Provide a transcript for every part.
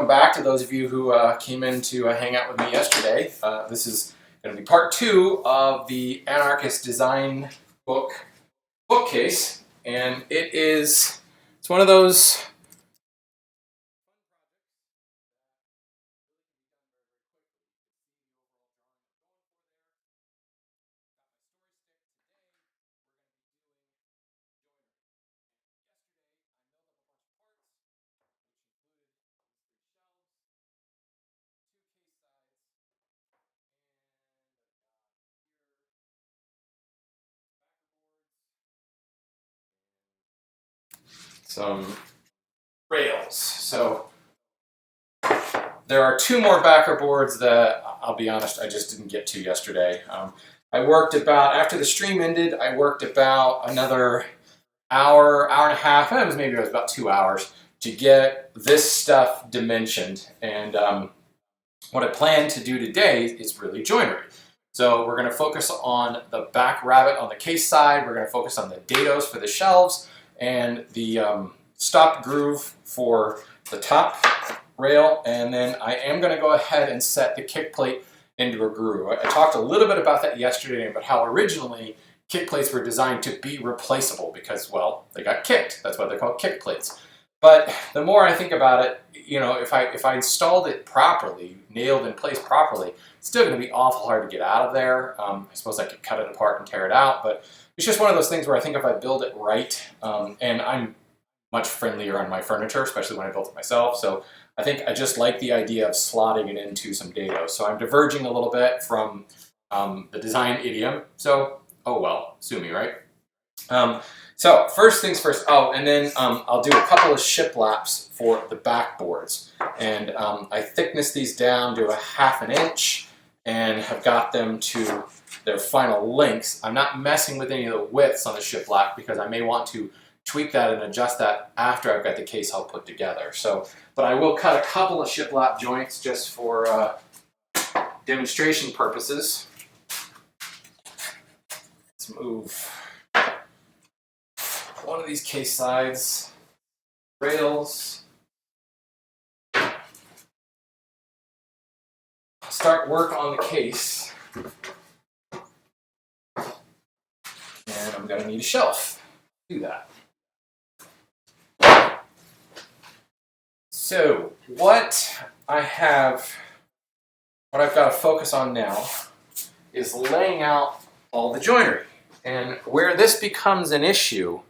welcome back to those of you who came in to hang out with me yesterday. This is going to be part 2 of the Anarchist design book, Bookcase, and it's one of those some rails. So there are 2 more backer boards that, I'll be honest, I just didn't get to yesterday. I worked about, after the stream ended, I worked about another hour, hour and a half, it was about 2 hours to get this stuff dimensioned. And what I plan to do today is really joinery. So we're going to focus on the back rabbet on the case side, we're going to focus on the dados for the shelves, and the stopped groove for the top rail, and then I am going to go ahead and set the kick plate into a groove. I talked a little bit about that yesterday, about how originally kick plates were designed to be replaceable because, well, they got kicked. That's why they're called kick plates. But the more I think about it, you know, if I installed it properly, nailed in place properly, it's still going to be awful hard to get out of there. I suppose I could cut it apart and tear it out, but it's just one of those things where I think if I build it right, and I'm much friendlier on my furniture, especially when I built it myself, so I think I just like the idea of slotting it into some dados. So I'm diverging a little bit from the design idiom, so oh well, sue me, right? So first things first, oh, and then I'll do a couple of shiplaps for the backboards. And I thickness these down to 1/2 inch and have got them to their final lengths. I'm not messing with any of the widths on the shiplap because I may want to tweak that and adjust that after I've got the case all put together. So, but I will cut a couple of shiplap joints just for demonstration purposes. Let's move one of these case sides, rails. Start work on the case. And I'm going to need a shelf to do that. So what I've got to focus on now is laying out all the joinery. And where this becomes an issue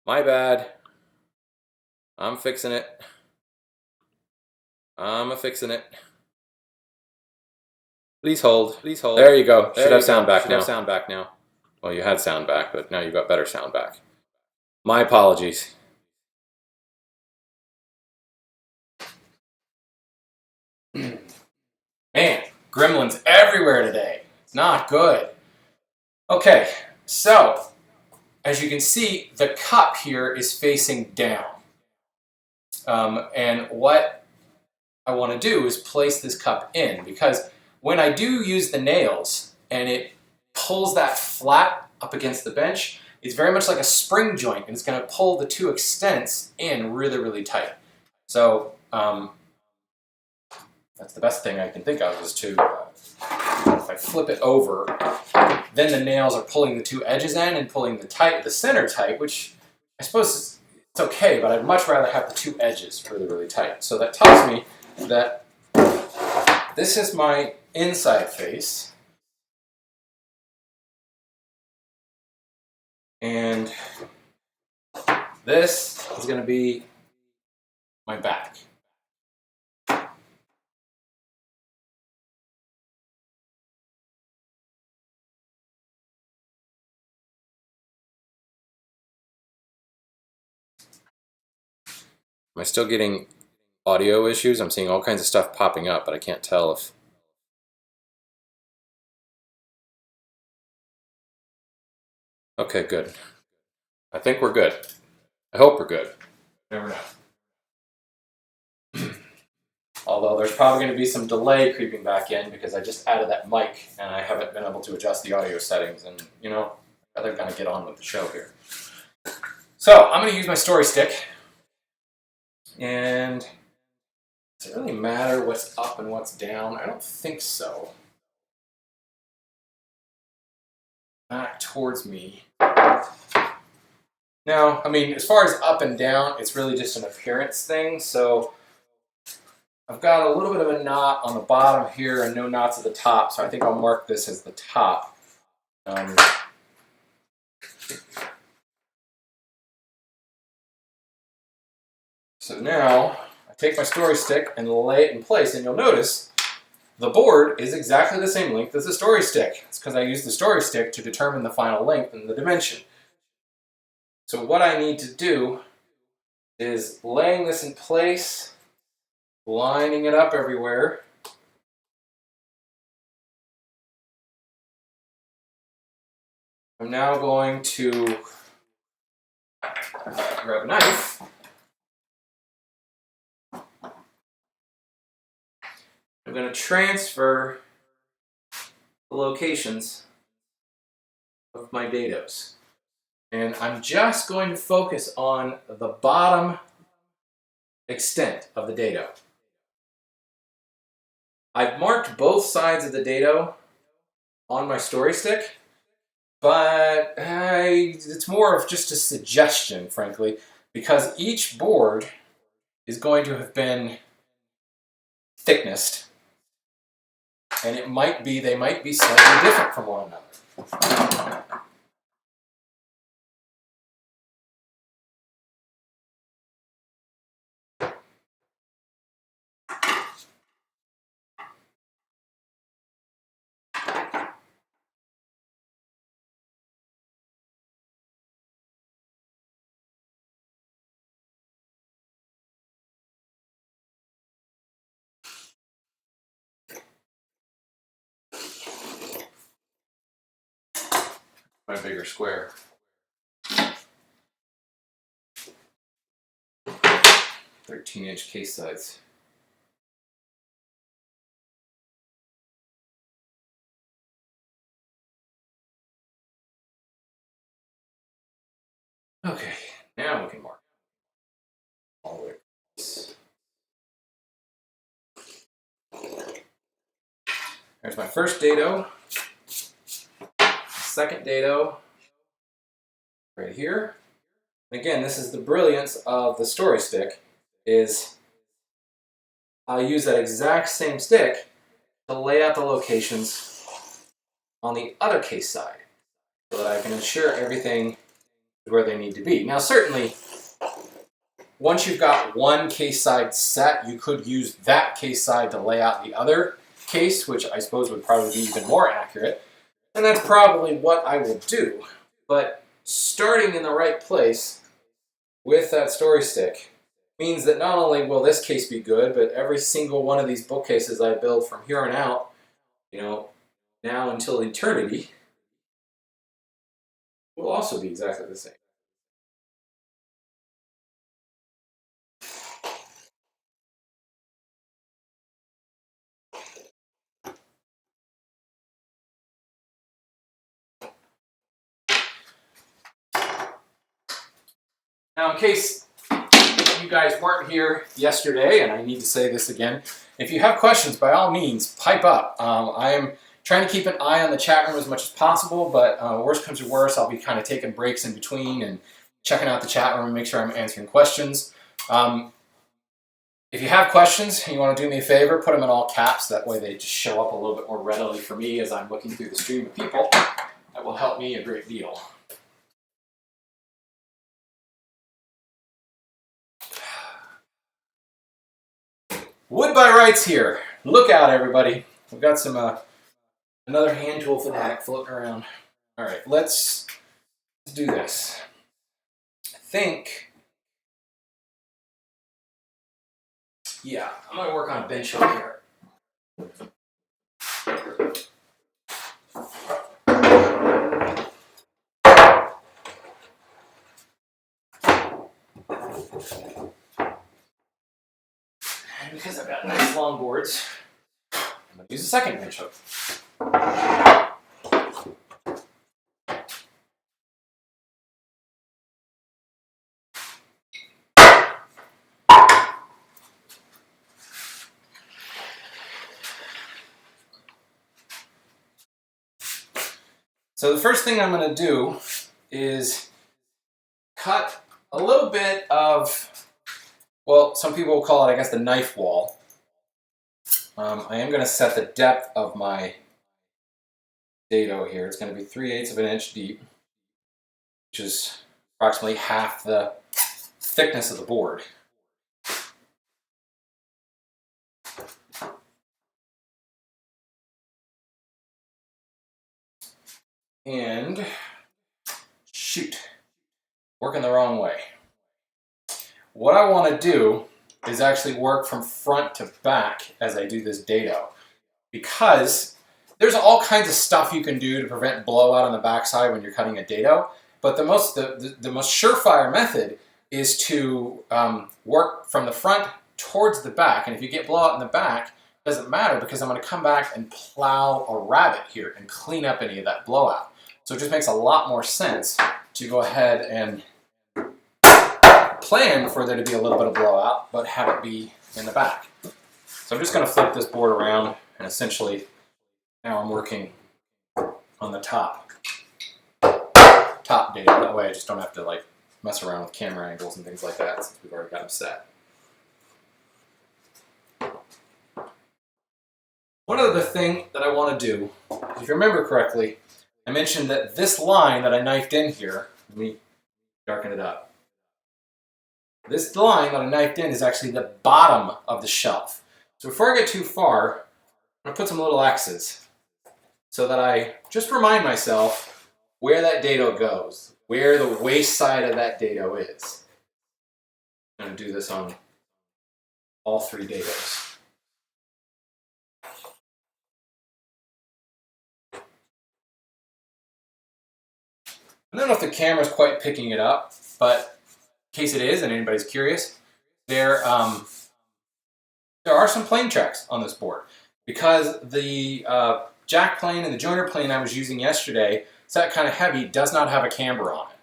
My bad. I'm fixing it. I'm a-fixing it. Please hold. Please hold. There you go. Should have sound back now. Sound back now. Well, you had sound back, but now you've got better sound back. My apologies. Man, gremlins everywhere today. It's not good. Okay, so as you can see, the cup here is facing down. And what I want to do is place this cup in, because when I do use the nails and it pulls that flat up against the bench, it's very much like a spring joint, and it's going to pull the two extents in really, really tight. So that's the best thing I can think of, is to, if I flip it over, then the nails are pulling the two edges in and pulling the center tight, which I suppose it's okay, but I'd much rather have the two edges really, really tight. So that tells me that this is my inside face, and this is going to be my back. Am I still getting audio issues? I'm seeing all kinds of stuff popping up, but I can't tell if... Okay, good. I think we're good. I hope we're good. Never know. Although there's probably going to be some delay creeping back in because I just added that mic and I haven't been able to adjust the audio settings, and you know, I'd rather kind of get on with the show here. So I'm going to use my story stick, and does it really matter what's up and what's down? I don't think so. Back towards me. Now, I mean, as far as up and down, it's really just an appearance thing. So I've got a little bit of a knot on the bottom here and no knots at the top. So I think I'll mark this as the top. So now I take my story stick and lay it in place, and you'll notice the board is exactly the same length as the story stick. It's because I used the story stick to determine the final length and the dimension. So what I need to do is laying this in place, lining it up everywhere. I'm now going to grab a knife I'm going to transfer the locations of my dados. And I'm just going to focus on the bottom extent of the dado. I've marked both sides of the dado on my story stick, but it's more of just a suggestion, frankly, because each board is going to have been thicknessed, and they might be slightly different from one another. My bigger square. 13-inch case size. Okay, now we can mark all the way across. There's my first dado, second dado, right here. And again, this is the brilliance of the story stick, is I'll use that exact same stick to lay out the locations on the other case side so that I can ensure everything where they need to be. Now, certainly, once you've got one case side set, you could use that case side to lay out the other case, which I suppose would probably be even more accurate. And that's probably what I will do. But starting in the right place with that story stick means that not only will this case be good, but every single one of these bookcases I build from here on out, you know, now until eternity, will also be exactly the same. Now, in case you guys weren't here yesterday, and I need to say this again, if you have questions, by all means, pipe up. I am trying to keep an eye on the chat room as much as possible, but worst comes to worst, I'll be kind of taking breaks in between and checking out the chat room and make sure I'm answering questions. If you have questions and you want to do me a favor, put them in all caps. That way they just show up a little bit more readily for me as I'm looking through the stream of people. That will help me a great deal. Wood by rights here. Look out, everybody. We've got some another hand tool fanatic floating around. All right, let's do this. I think, yeah, I'm gonna work on a bench over here. And because I've got nice long boards, I'm gonna use a second bench hook. So the first thing I'm going to do is cut a little bit of, well, some people will call it, I guess, the knife wall. I am going to set the depth of my dado here. It's going to be 3/8 of an inch deep, which is approximately half the thickness of the board. And shoot, working the wrong way. What I want to do is actually work from front to back as I do this dado, because there's all kinds of stuff you can do to prevent blowout on the backside when you're cutting a dado, but the most surefire method is to work from the front towards the back, and if you get blowout in the back, it doesn't matter because I'm going to come back and plow a rabbet here and clean up any of that blowout. So it just makes a lot more sense to go ahead and plan for there to be a little bit of blowout, but have it be in the back. So I'm just going to flip this board around, and essentially now I'm working on the top dado. That way I just don't have to like mess around with camera angles and things like that since we've already got them set. One other thing that I want to do, if you remember correctly, I mentioned that this line that I knifed in here, let me darken it up. This line that I knifed in is actually the bottom of the shelf. So before I get too far, I'm going to put some little X's so that I just remind myself where that dado goes, where the waist side of that dado is. I'm going to do this on all 3 dados. I don't know if the camera's quite picking it up, but in case it is and anybody's curious, there are some plane tracks on this board. Because the jack plane and the joiner plane I was using yesterday, set kind of heavy, does not have a camber on it.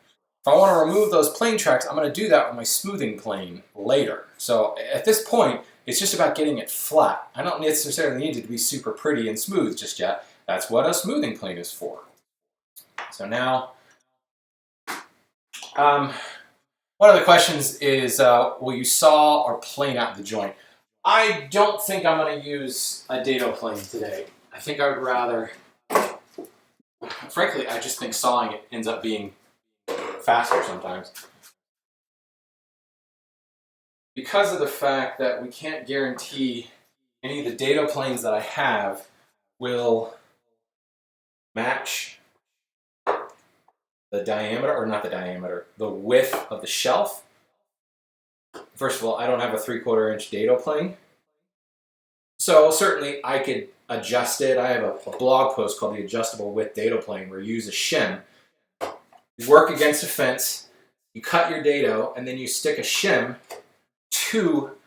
If I want to remove those plane tracks, I'm going to do that with my smoothing plane later. So at this point, it's just about getting it flat. I don't necessarily need it to be super pretty and smooth just yet. That's what a smoothing plane is for. So now, one of the questions is, will you saw or plane out the joint? I don't think I'm going to use a dado plane today. I think I would rather, frankly, I just think sawing it ends up being it faster sometimes. Because of the fact that we can't guarantee any of the dado planes that I have will match the diameter, or not the diameter, the width of the shelf. First of all, I don't have a 3/4 inch dado plane. So certainly I could adjust it. I have a blog post called The Adjustable Width Dado Plane where you use a shim. You work against a fence, you cut your dado, and then you stick a shim to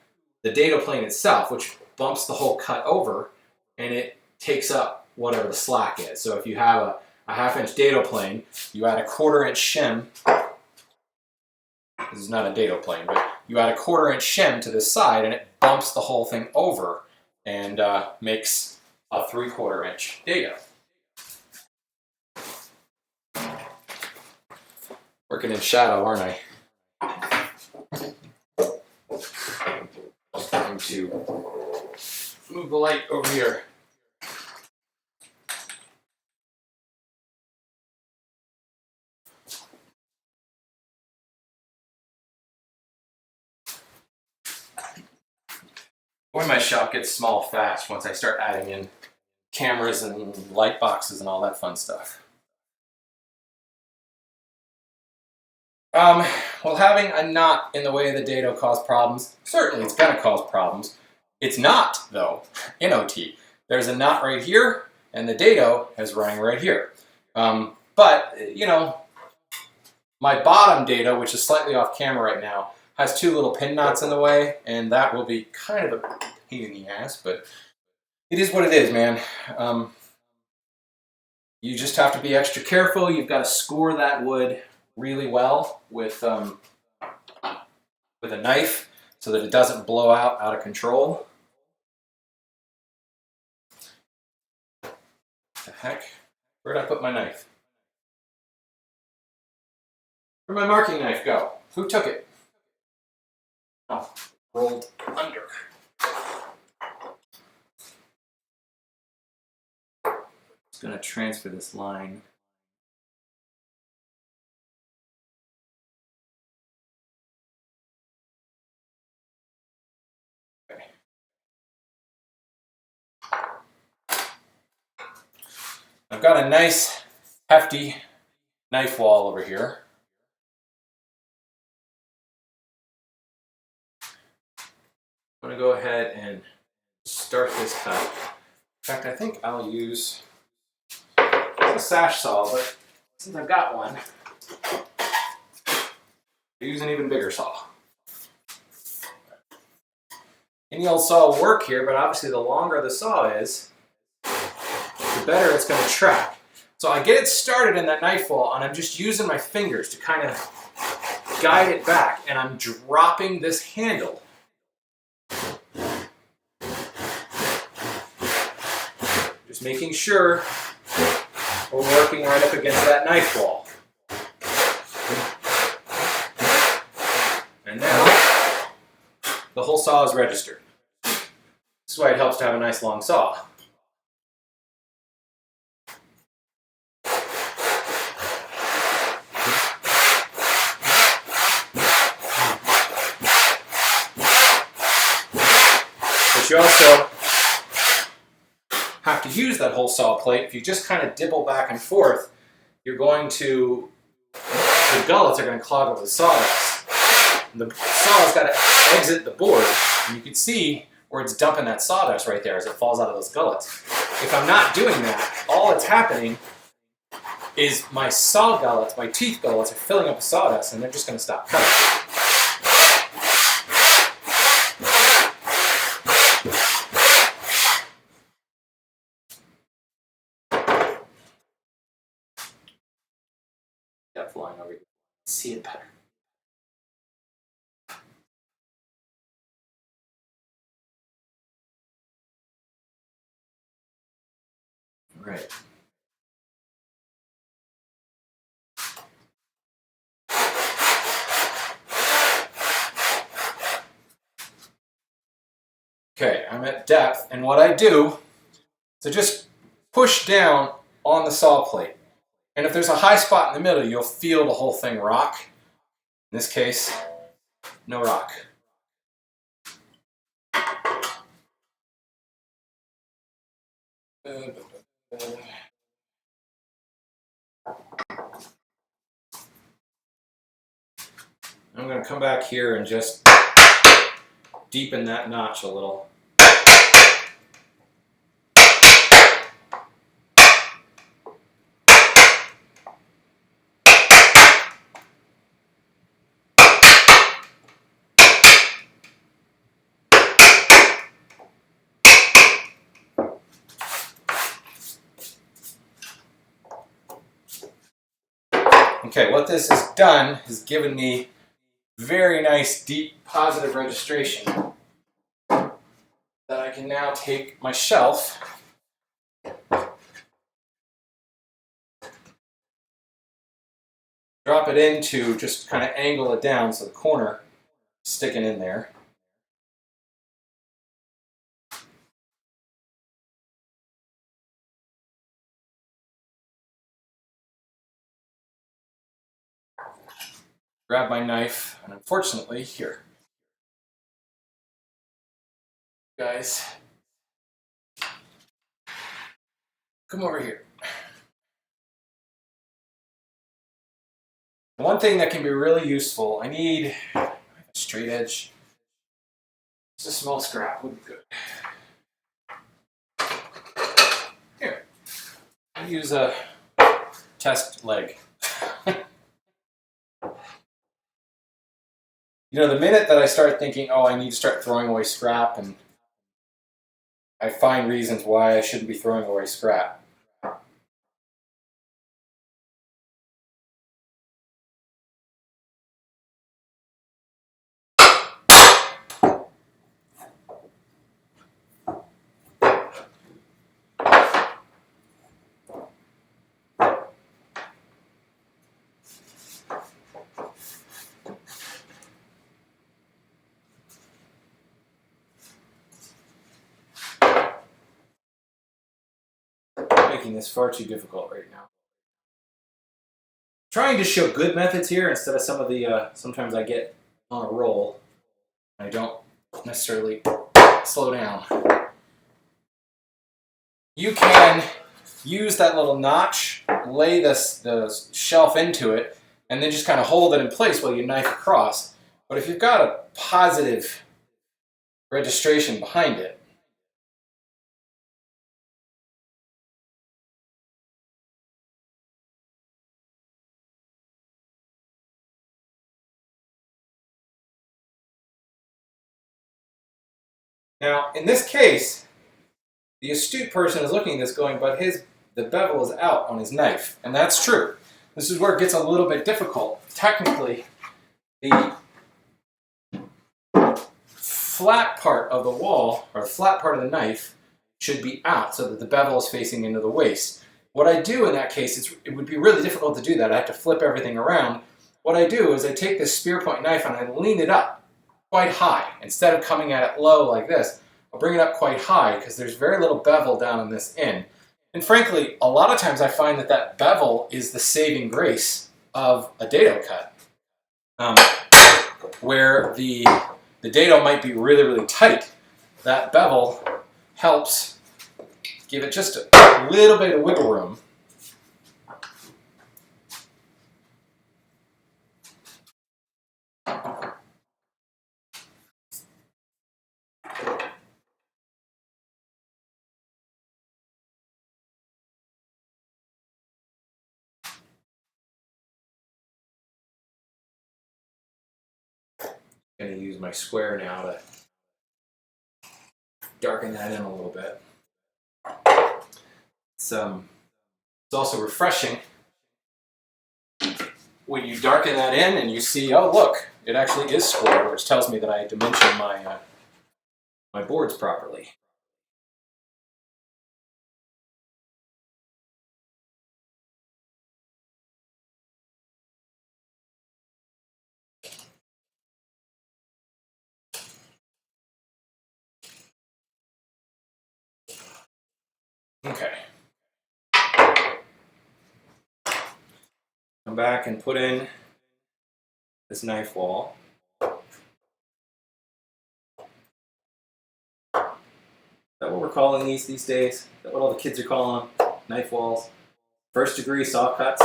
the dado plane itself, which bumps the whole cut over, and it takes up whatever the slack is. So if you have a 1/2 inch dado plane, you add a 1/4 inch shim. This is not a dado plane, but you add a 1/4 inch shim to this side, and it bumps the whole thing over and makes a 3/4 inch dado. Working in shadow, aren't I? Just going to move the light over here. Boy, my shop gets small fast once I start adding in cameras and light boxes and all that fun stuff. Well, having a knot in the way of the dado cause problems. Certainly it's going to cause problems. It's not, though, in OT. There's a knot right here, and the dado is running right here. But, you know, my bottom dado, which is slightly off camera right now, has 2 little pin knots in the way, and that will be kind of a pain in the ass, but it is what it is, man. You just have to be extra careful. You've got to score that wood really well with a knife so that it doesn't blow out of control. What the heck? Where'd I put my knife? Where'd my marking knife go? Who took it? Oh, rolled under. Just gonna transfer this line. Okay. I've got a nice hefty knife wall over here. I'm going to go ahead and start this cut. In fact, I think I'll use a sash saw, but since I've got one, I'll use an even bigger saw. Any old saw will work here, but obviously the longer the saw is, the better it's going to track. So I get it started in that knife wall, and I'm just using my fingers to kind of guide it back, and I'm dropping this handle. Just making sure we're working right up against that knife wall. And now, the whole saw is registered. This is why it helps to have a nice long saw. But you also have to use that whole saw plate. If you just kind of dibble back and forth, you're going to, the gullets are going to clog up the sawdust. The saw's got to exit the board, and you can see where it's dumping that sawdust right there as it falls out of those gullets. If I'm not doing that, all that's happening is my saw gullets, my teeth gullets are filling up with sawdust, and they're just going to stop cutting. That line over here. See it better. All right. Okay, I'm at depth, and what I do is I just push down on the saw plate. And if there's a high spot in the middle, you'll feel the whole thing rock. In this case, no rock. I'm going to come back here and just deepen that notch a little. Okay, what this has done is given me very nice, deep, positive registration that I can now take my shelf drop it into, just kind of angle it down so the corner is sticking in there. Grab my knife, and unfortunately, here. Guys, come over here. One thing that can be really useful, I need a straight edge. Just a small scrap would be good. Here, I use a test leg. You know, the minute that I start thinking, oh, I need to start throwing away scrap, and I find reasons why I shouldn't be throwing away scrap. Making this far too difficult right now. Trying to show good methods here instead of some of the, sometimes I get on a roll. I don't necessarily slow down. You can use that little notch, lay the shelf into it, and then just kind of hold it in place while you knife across. But if you've got a positive registration behind it, now, in this case, the astute person is looking at this going, but the bevel is out on his knife. And that's true. This is where it gets a little bit difficult. Technically, the flat part of the wall, or the flat part of the knife, should be out so that the bevel is facing into the waist. What I do in that case, it would be really difficult to do that. I have to flip everything around. What I do is I take this spear point knife and I lean it up quite high. Instead of coming at it low like this, I'll bring it up quite high because there's very little bevel down on this end. And frankly, a lot of times I find that bevel is the saving grace of a dado cut. Where the dado might be really, really tight, that bevel helps give it just a little bit of wiggle room. I'm going to use my square now to darken that in a little bit. It's also refreshing when you darken that in and you see, oh look, it actually is square, which tells me that I dimension my boards properly. Okay. come back and put in this knife wall. Is that what we're calling these days? Is that what all the kids are calling them? Knife walls? First degree saw cuts?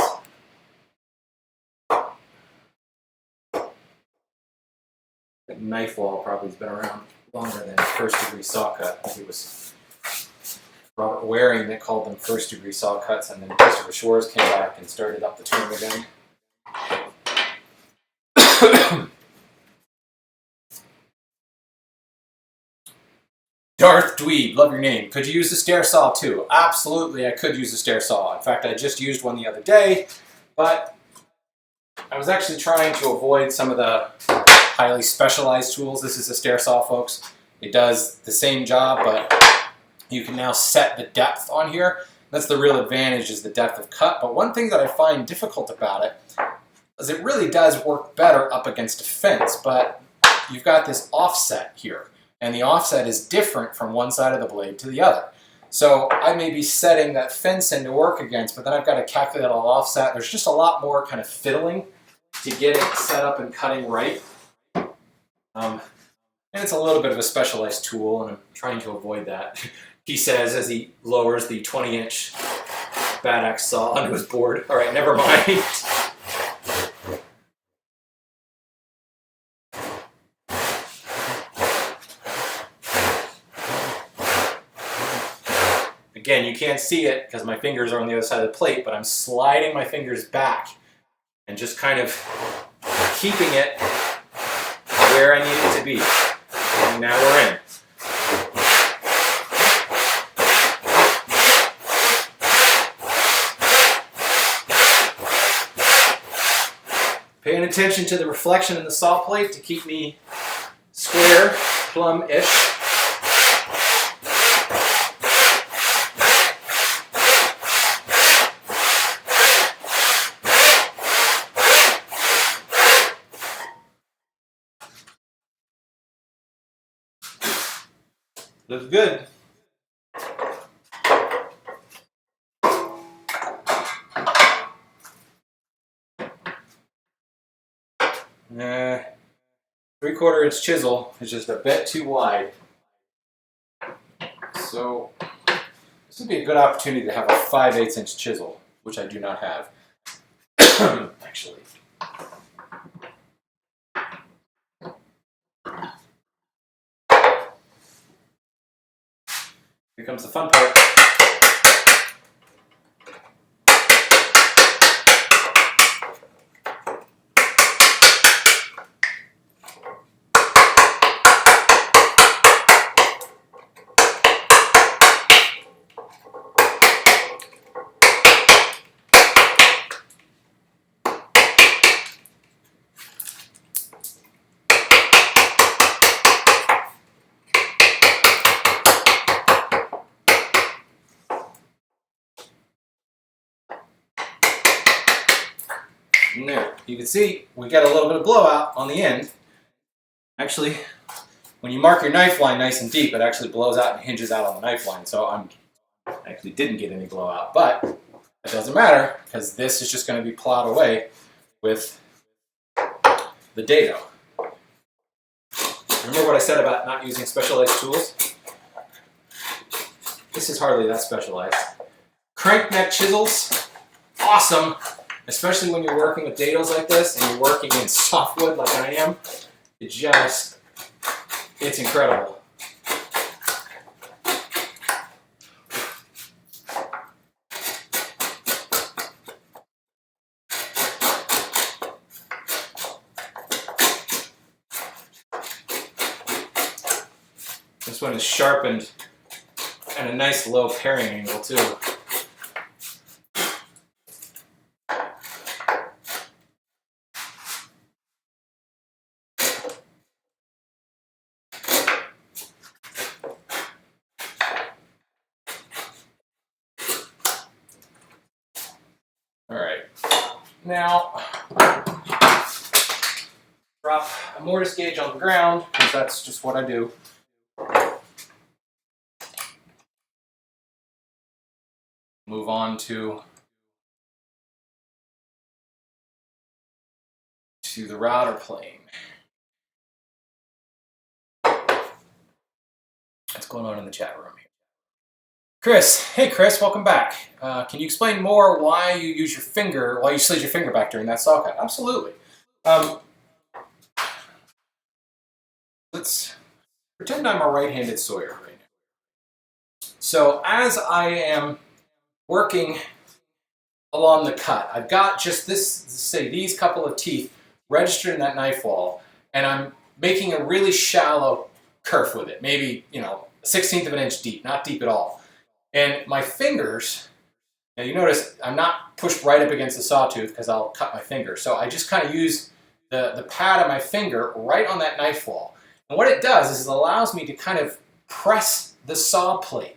Knife wall probably has been around longer than first degree saw cut. I think it was Robert Waring that called them first degree saw cuts, and then Christopher Schwarz came back and started up the term again. Darth Dweeb, love your name. Could you use a stair saw too? Absolutely, I could use a stair saw. In fact, I just used one the other day, but I was actually trying to avoid some of the highly specialized tools. This is a stair saw, folks. It does the same job, but you can now set the depth on here. That's the real advantage, is the depth of cut. But one thing that I find difficult about it is it really does work better up against a fence, but you've got this offset here, and the offset is different from one side of the blade to the other. So I may be setting that fence in to work against, but then I've got to calculate all offset. There's just a lot more kind of fiddling to get it set up and cutting right. And it's a little bit of a specialized tool, and I'm trying to avoid that. He says as he lowers the 20-inch bad axe saw onto his board. All right, never mind. Again, you can't see it because my fingers are on the other side of the plate, but I'm sliding my fingers back and just kind of keeping it where I need it to be. And now we're in. Paying attention to the reflection in the saw plate to keep me square, plumb-ish. Looks good. Three-quarter inch chisel is just a bit too wide. So this would be a good opportunity to have a 5/8 inch chisel, which I do not have. Actually. Here comes the fun part. And there, you can see we got a little bit of blowout on the end. Actually, when you mark your knife line nice and deep, it actually blows out and hinges out on the knife line. So I actually didn't get any blowout, but it doesn't matter because this is just going to be plowed away with the dado. Remember what I said about not using specialized tools? This is hardly that specialized. Crank neck chisels, awesome. Especially when you're working with dados like this and you're working in softwood like I am, it's incredible. This one is sharpened at a nice low paring angle too. Now, drop a mortise gauge on the ground, because that's just what I do. Move on to to the router plane. What's going on in the chat room here? Chris, hey Chris, welcome back. Can you explain more why you use your finger, why you slid your finger back during that saw cut? Absolutely. Let's pretend I'm a right-handed sawyer right now. So as I am working along the cut, I've got just this, say these couple of teeth registered in that knife wall, and I'm making a really shallow kerf with it, maybe, you know, 1/16 of an inch deep, not deep at all. And my fingers, now you notice I'm not pushed right up against the sawtooth because I'll cut my finger. So I just kind of use the pad of my finger right on that knife wall. And what it does is it allows me to kind of press the saw plate.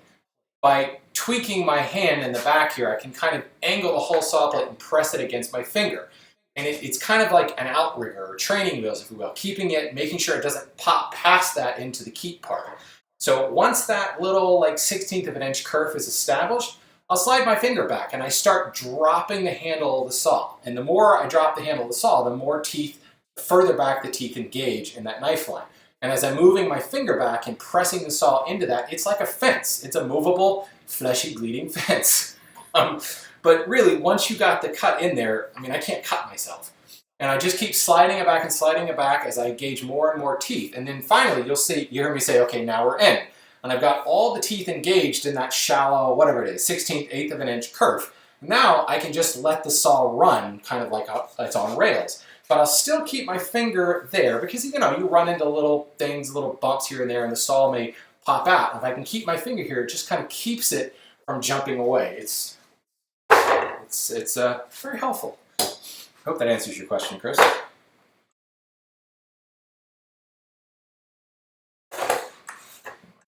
By tweaking my hand in the back here, I can kind of angle the whole saw plate and press it against my finger. And it's kind of like an outrigger, or training wheels, if you will, keeping it, making sure it doesn't pop past that into the keep part. So once that little like 1/16 of an inch kerf is established, I'll slide my finger back and I start dropping the handle of the saw. And the more I drop the handle of the saw, the more teeth, further back the teeth engage in that knife line. And as I'm moving my finger back and pressing the saw into that, it's like a fence. It's a movable, fleshy, bleeding fence. But really, once you got the cut in there, I mean, I can't cut myself. And I just keep sliding it back and sliding it back as I engage more and more teeth. And then finally, you hear me say, okay, now we're in. And I've got all the teeth engaged in that shallow, whatever it is, 1/16 of an inch kerf. Now I can just let the saw run, kind of like it's on rails. But I'll still keep my finger there because, you know, you run into little things, little bumps here and there, and the saw may pop out. If I can keep my finger here, it just kind of keeps it from jumping away. It's very helpful. Hope that answers your question, Chris.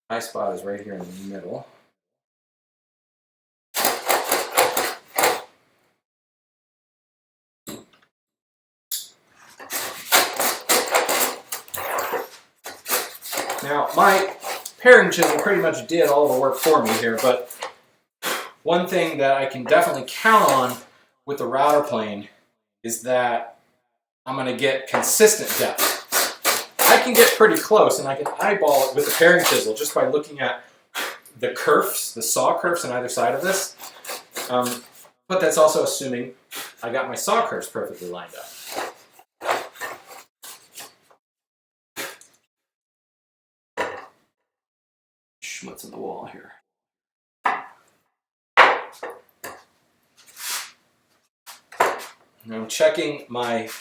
My spot is right here in the middle. Now, my paring chisel pretty much did all the work for me here, but one thing that I can definitely count on with the router plane is that I'm going to get consistent depth. I can get pretty close and I can eyeball it with the paring chisel just by looking at the kerfs, the saw kerfs on either side of this. But that's also assuming I got my saw kerfs perfectly lined up. Schmutz in the wall here. Now I'm checking my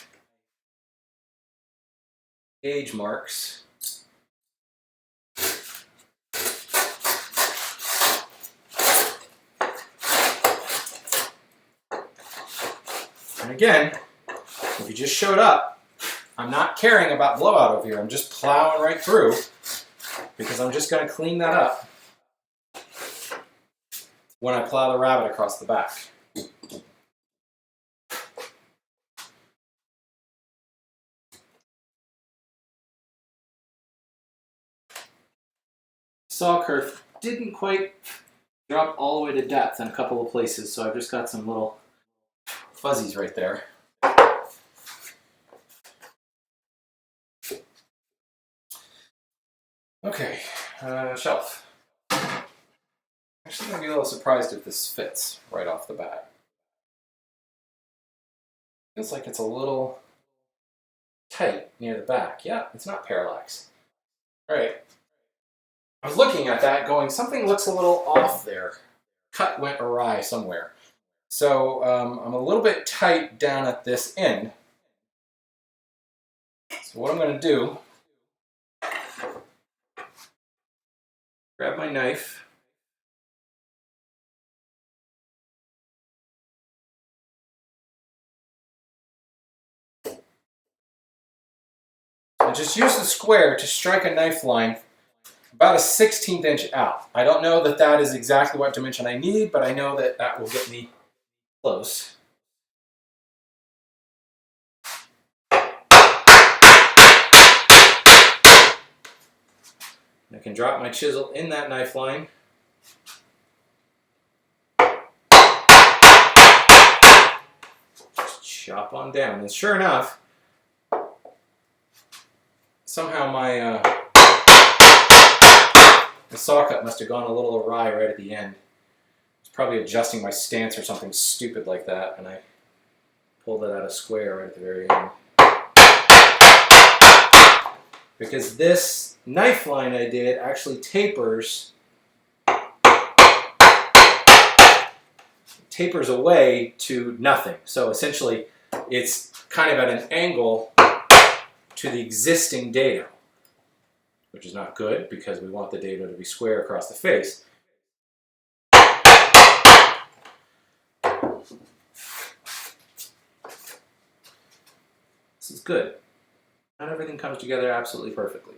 gauge marks. And again, if you just showed up, I'm not caring about blowout over here. I'm just plowing right through because I'm just going to clean that up when I plow the rabbet across the back. Saw kerf didn't quite drop all the way to depth in a couple of places, so I've just got some little fuzzies right there. Okay, shelf. Actually, I'm going to be a little surprised if this fits right off the bat. Feels like it's a little tight near the back. Yeah, it's not parallax. All right. I was looking at that going, something looks a little off there. Cut went awry somewhere. So I'm a little bit tight down at this end. So what I'm going to do, grab my knife. And just use the square to strike a knife line about a 1/16 inch out. I don't know that that is exactly what dimension I need, but I know that that will get me close. I can drop my chisel in that knife line. Just chop on down. And sure enough, somehow my the saw cut must have gone a little awry right at the end. It's probably adjusting my stance or something stupid like that, and I pulled it out of square right at the very end. Because this knife line I did actually tapers away to nothing. So essentially, it's kind of at an angle to the existing dado, which is not good because we want the dado to be square across the face. This is good. Not everything comes together absolutely perfectly.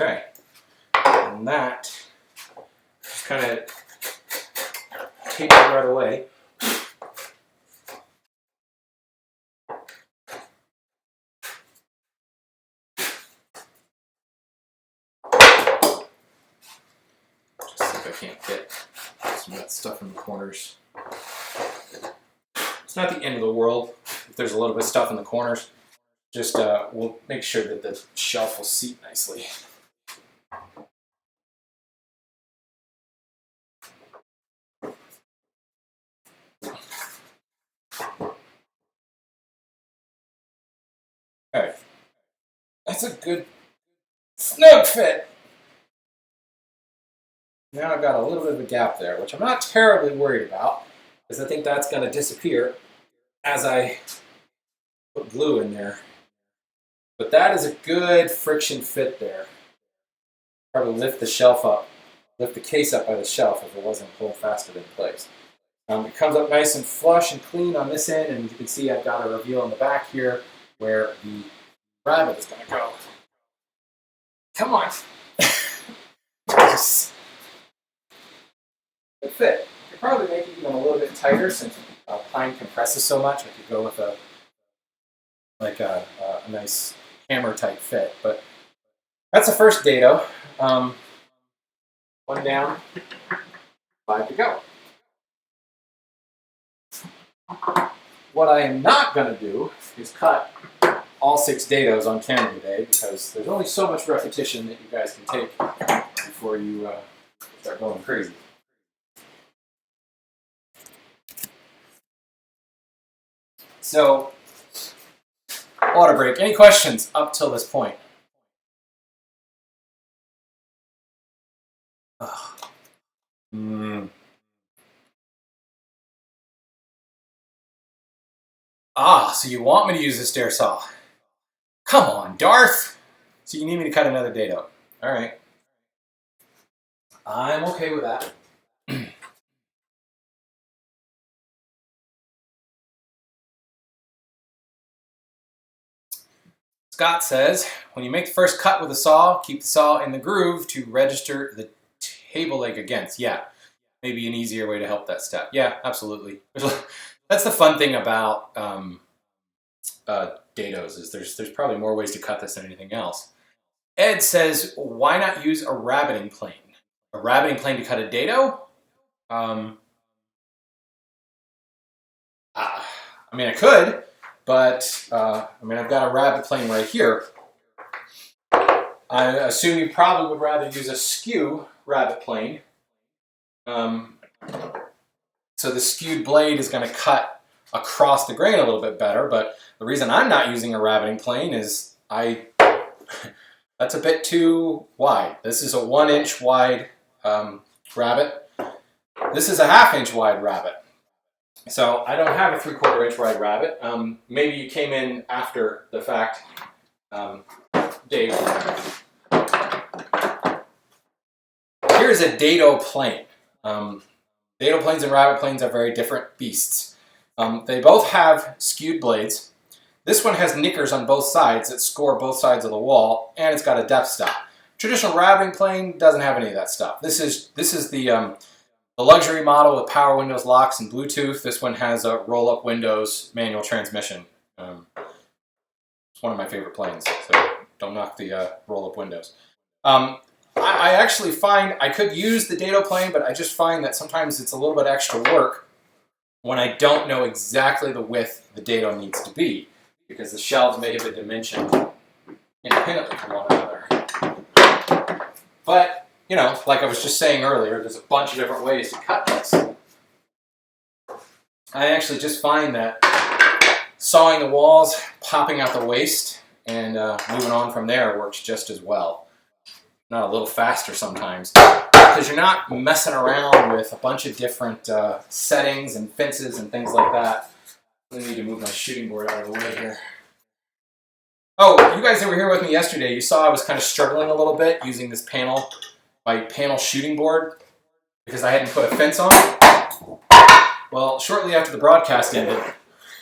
Okay, and that just kind of tapered right away. I can't get some of that stuff in the corners. It's not the end of the world if there's a little bit of stuff in the corners. Just we'll make sure that the shelf will seat nicely. Okay, that's a good snug fit. Now I've got a little bit of a gap there, which I'm not terribly worried about, because I think that's going to disappear as I put glue in there. But that is a good friction fit there. Probably lift the shelf up, lift the case up by the shelf if it wasn't pulled faster in place. It comes up nice and flush and clean on this end, and you can see I've got a reveal in the back here where the rabbet is going to go. Come on. It fit. I could probably make it even a little bit tighter since pine compresses so much. I could go with a nice hammer type fit. But that's the first dado. One down, 5 to go. What I am not going to do is cut all 6 dados on camera today because there's only so much repetition that you guys can take before you start going crazy. So, water break. Any questions up till this point? Ah, so you want me to use the stair saw? Come on, Darth! So you need me to cut another dado. All right. I'm okay with that. Scott says, when you make the first cut with a saw, keep the saw in the groove to register the table leg against. Yeah, maybe an easier way to help that step. Yeah, absolutely. That's the fun thing about dados, is there's probably more ways to cut this than anything else. Ed says, why not use a rabbeting plane? A rabbeting plane to cut a dado? I mean, I could. But, I've got a rabbet plane right here. I assume you probably would rather use a skew rabbet plane. So the skewed blade is going to cut across the grain a little bit better, but the reason I'm not using a rabbeting plane is that's a bit too wide. This is a 1-inch wide rabbet. This is a 1/2 inch wide rabbet. So I don't have a 3/4 inch wide rabbet. Maybe you came in after the fact, Dave. Here's a dado plane. Dado planes and rabbet planes are very different beasts. They both have skewed blades. This one has knickers on both sides that score both sides of the wall, and it's got a depth stop. Traditional rabbeting plane doesn't have any of that stuff. This is the luxury model with power windows, locks, and Bluetooth. This one has a roll-up windows, manual transmission. It's one of my favorite planes. So don't knock the roll-up windows. I actually find I could use the dado plane, but I just find that sometimes it's a little bit extra work when I don't know exactly the width the dado needs to be, because the shelves may have been dimensioned independently from one another. But, you know, like I was just saying earlier, there's a bunch of different ways to cut this. I actually just find that sawing the walls, popping out the waste, and moving on from there works just as well. Not a little faster sometimes, because you're not messing around with a bunch of different settings and fences and things like that. I need to move my shooting board out of the way here. Oh, you guys that were here with me yesterday, you saw I was kind of struggling a little bit using this panel, my panel shooting board, because I hadn't put a fence on. Well, shortly after the broadcast ended,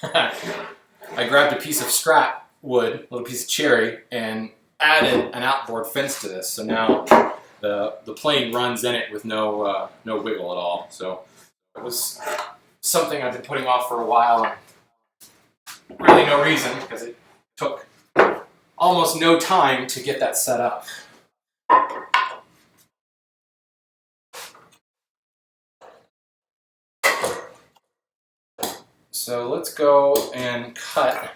I grabbed a piece of scrap wood, a little piece of cherry, and added an outboard fence to this. So now the plane runs in it with no wiggle at all. So it was something I've been putting off for a while. Really no reason, because it took almost no time to get that set up. So let's go and cut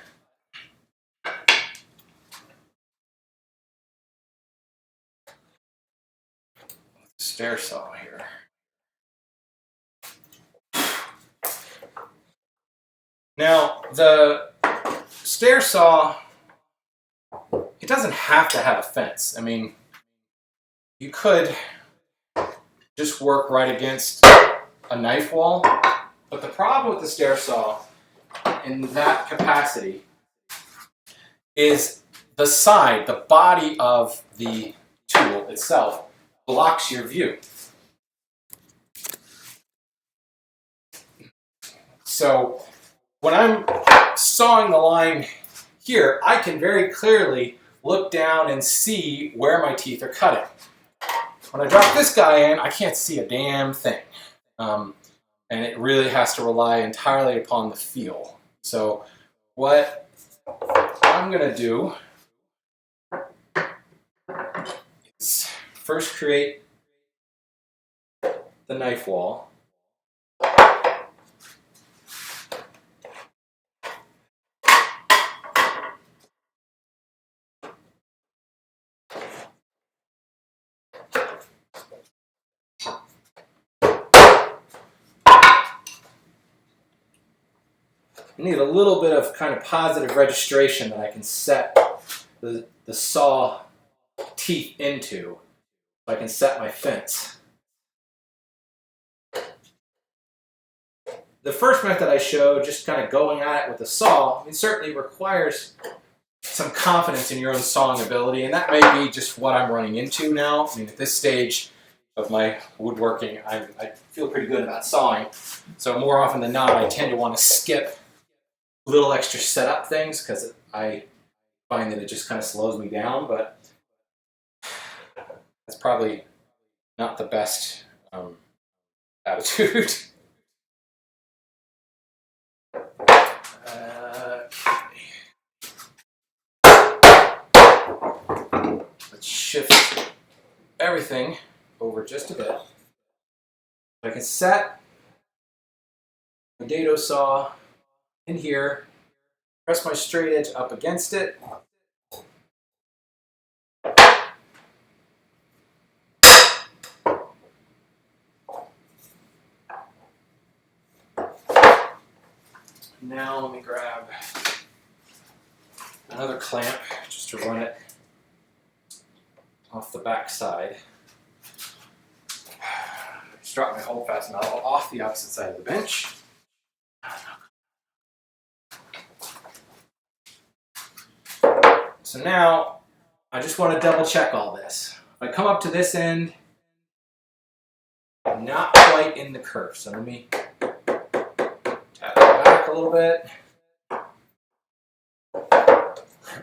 stair saw here. Now, the stair saw, it doesn't have to have a fence. I mean, you could just work right against a knife wall, but the problem with the stair saw in that capacity is the side, the body of the tool itself blocks your view. So when I'm sawing the line here, I can very clearly look down and see where my teeth are cutting. When I drop this guy in, I can't see a damn thing. And it really has to rely entirely upon the feel. So what I'm going to do is first create the knife wall. I need a little bit of kind of positive registration that I can set the saw teeth into, so I can set my fence. The first method I showed, just kind of going at it with the saw, it certainly requires some confidence in your own sawing ability, and that may be just what I'm running into now. I mean, at this stage of my woodworking, I feel pretty good about sawing, so more often than not, I tend to want to skip little extra setup things because I find that it just kind of slows me down, but that's probably not the best attitude. Let's shift everything over just a bit. I can set my dado saw in here, press my straight edge up against it. Now let me grab another clamp just to run it off the back side. Just drop my holdfast metal off the opposite side of the bench. So now, I just want to double check all this. If I come up to this end, I'm not quite in the curve. So let me tap it back a little bit. A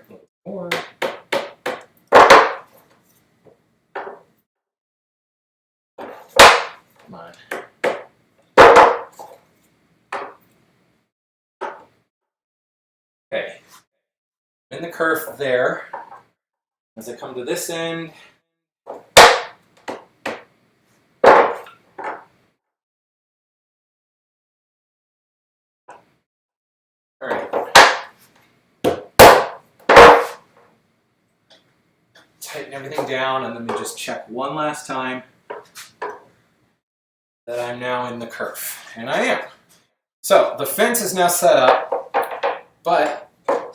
little more. Come on. Okay. In the curve there, As I come to this end, all right. Tighten everything down, and let me just check one last time that I'm now in the curve. And I am. So the fence is now set up, but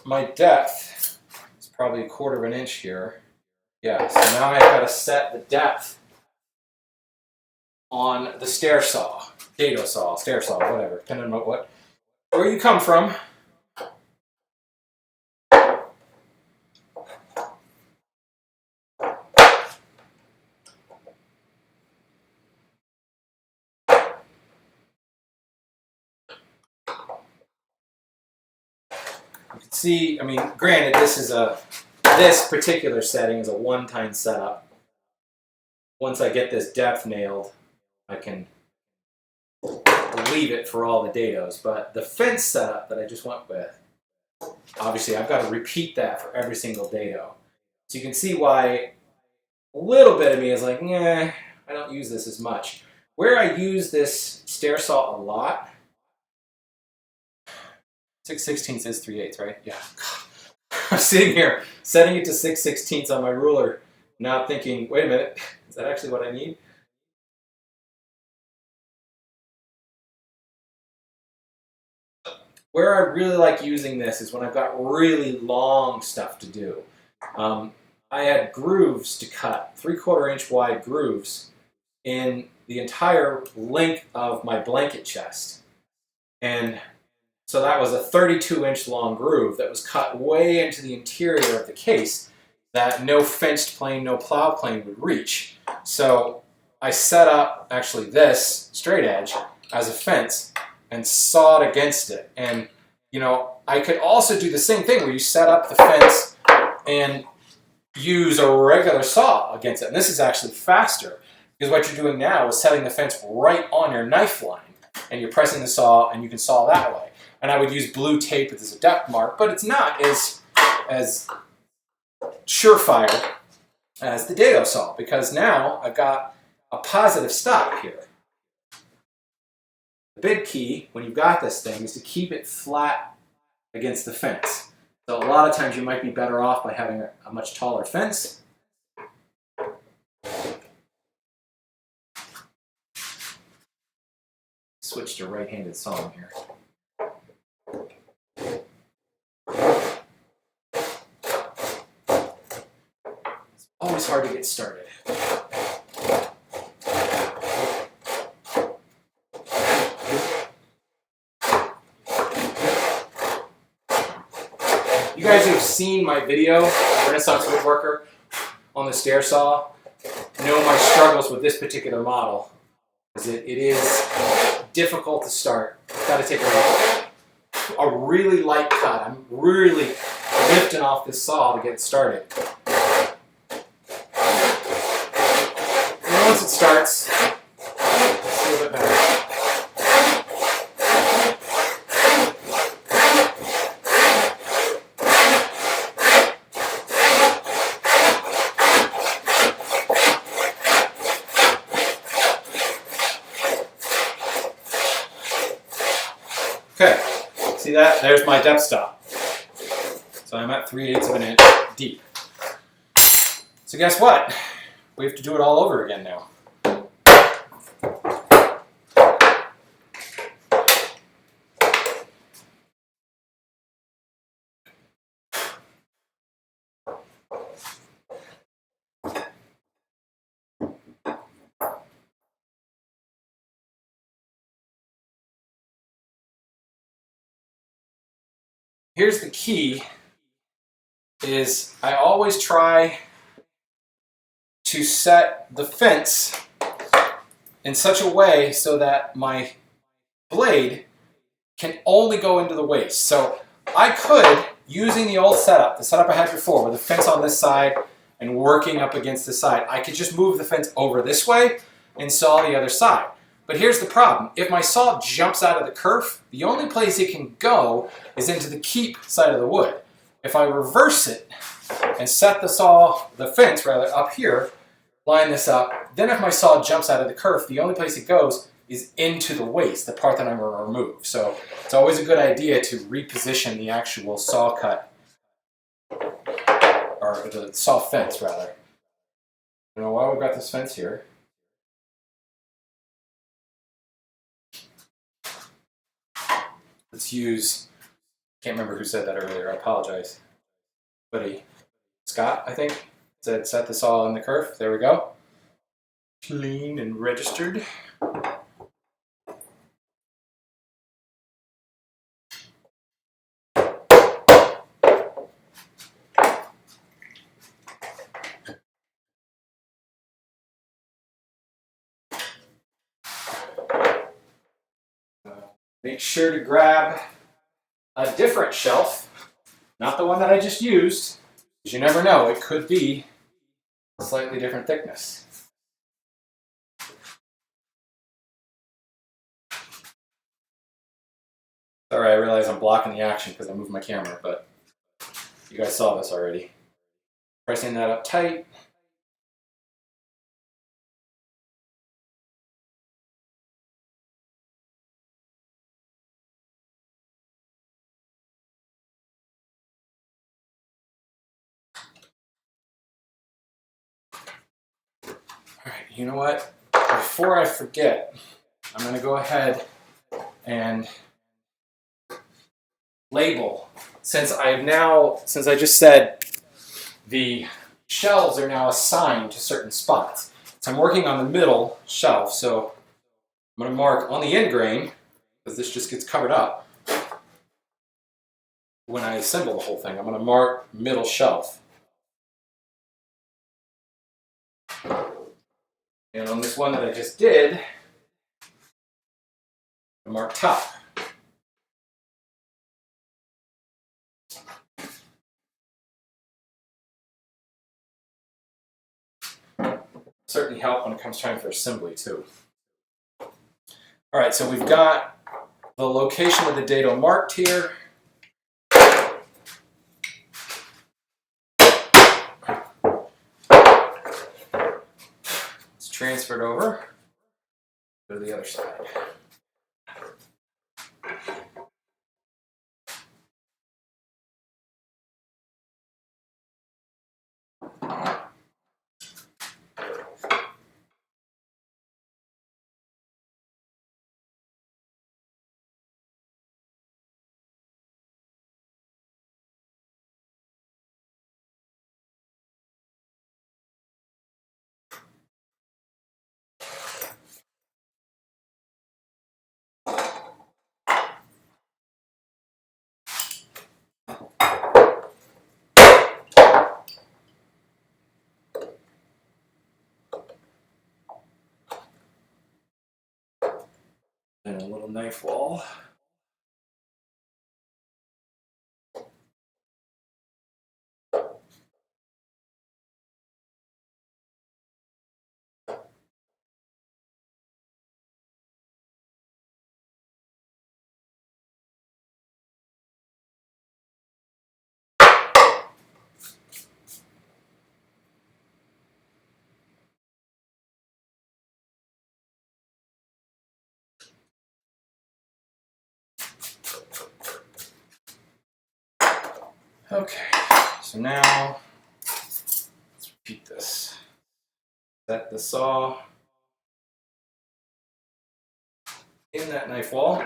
my depth is probably 1/4 inch here. Yeah, so now I've got to set the depth on the stair saw, dado saw, stair saw, whatever, depending on where you come from. You can see, I mean, granted, this particular setting is a one-time setup. Once I get this depth nailed, I can leave it for all the dados. But the fence setup that I just went with, obviously I've got to repeat that for every single dado. So you can see why a little bit of me is like, nah, I don't use this as much. Where I use this stair saw a lot, 6/16 is 3/8, right? Yeah. I'm sitting here setting it to 6/16 on my ruler, now thinking, wait a minute, is that actually what I need? Where I really like using this is when I've got really long stuff to do. I had grooves to cut, 3/4 inch wide grooves in the entire length of my blanket chest. And so that was a 32-inch long groove that was cut way into the interior of the case that no fenced plane, no plow plane would reach. So I set up actually this straight edge as a fence and sawed against it. And you know, I could also do the same thing where you set up the fence and use a regular saw against it. And this is actually faster because what you're doing now is setting the fence right on your knife line and you're pressing the saw and you can saw that way. And I would use blue tape as a depth mark, but it's not as surefire as the dado saw because now I've got a positive stop here. The big key when you've got this thing is to keep it flat against the fence. So a lot of times you might be better off by having a much taller fence. Switch to right-handed sawing here. It's always hard to get started. You guys who have seen my video, Renaissance Woodworker, on the stair saw, know my struggles with this particular model. Because it is difficult to start. It's got to take a really light cut. I'm really lifting off this saw to get it started. And once it starts, it's a little bit better. Okay, see that? There's my depth stop. So I'm at 3/8 of an inch deep. So guess what? We have to do it all over again now. Here's the key, is I always try to set the fence in such a way so that my blade can only go into the waist. So I could, using the old setup, the setup I had before with the fence on this side and working up against this side, I could just move the fence over this way and saw the other side. But here's the problem. If my saw jumps out of the kerf, the only place it can go is into the keep side of the wood. If I reverse it and set the fence up here, line this up. Then if my saw jumps out of the kerf, the only place it goes is into the waste, the part that I'm going to remove. So it's always a good idea to reposition the actual saw cut, or the saw fence rather. I don't know why we've got this fence here. Let's use, can't remember who said that earlier, I apologize. Scott, I think, said set the saw in the kerf. There we go. Clean and registered. Make sure to grab a different shelf, not the one that I just used, because you never know, it could be a slightly different thickness. Sorry, I realize I'm blocking the action because I moved my camera, but you guys saw this already. Pressing that up tight. Alright, you know what? Before I forget, I'm going to go ahead and label. Since I just said the shelves are now assigned to certain spots. So I'm working on the middle shelf, so I'm going to mark on the end grain, because this just gets covered up. When I assemble the whole thing, I'm going to mark middle shelf. And on this one that I just did, I mark top. Certainly help when it comes time for assembly too. All right, so we've got the location of the dado marked here. It's transferred over. Go to the other side. And a little knife wall. Okay, so now let's repeat this. Set the saw in that knife wall.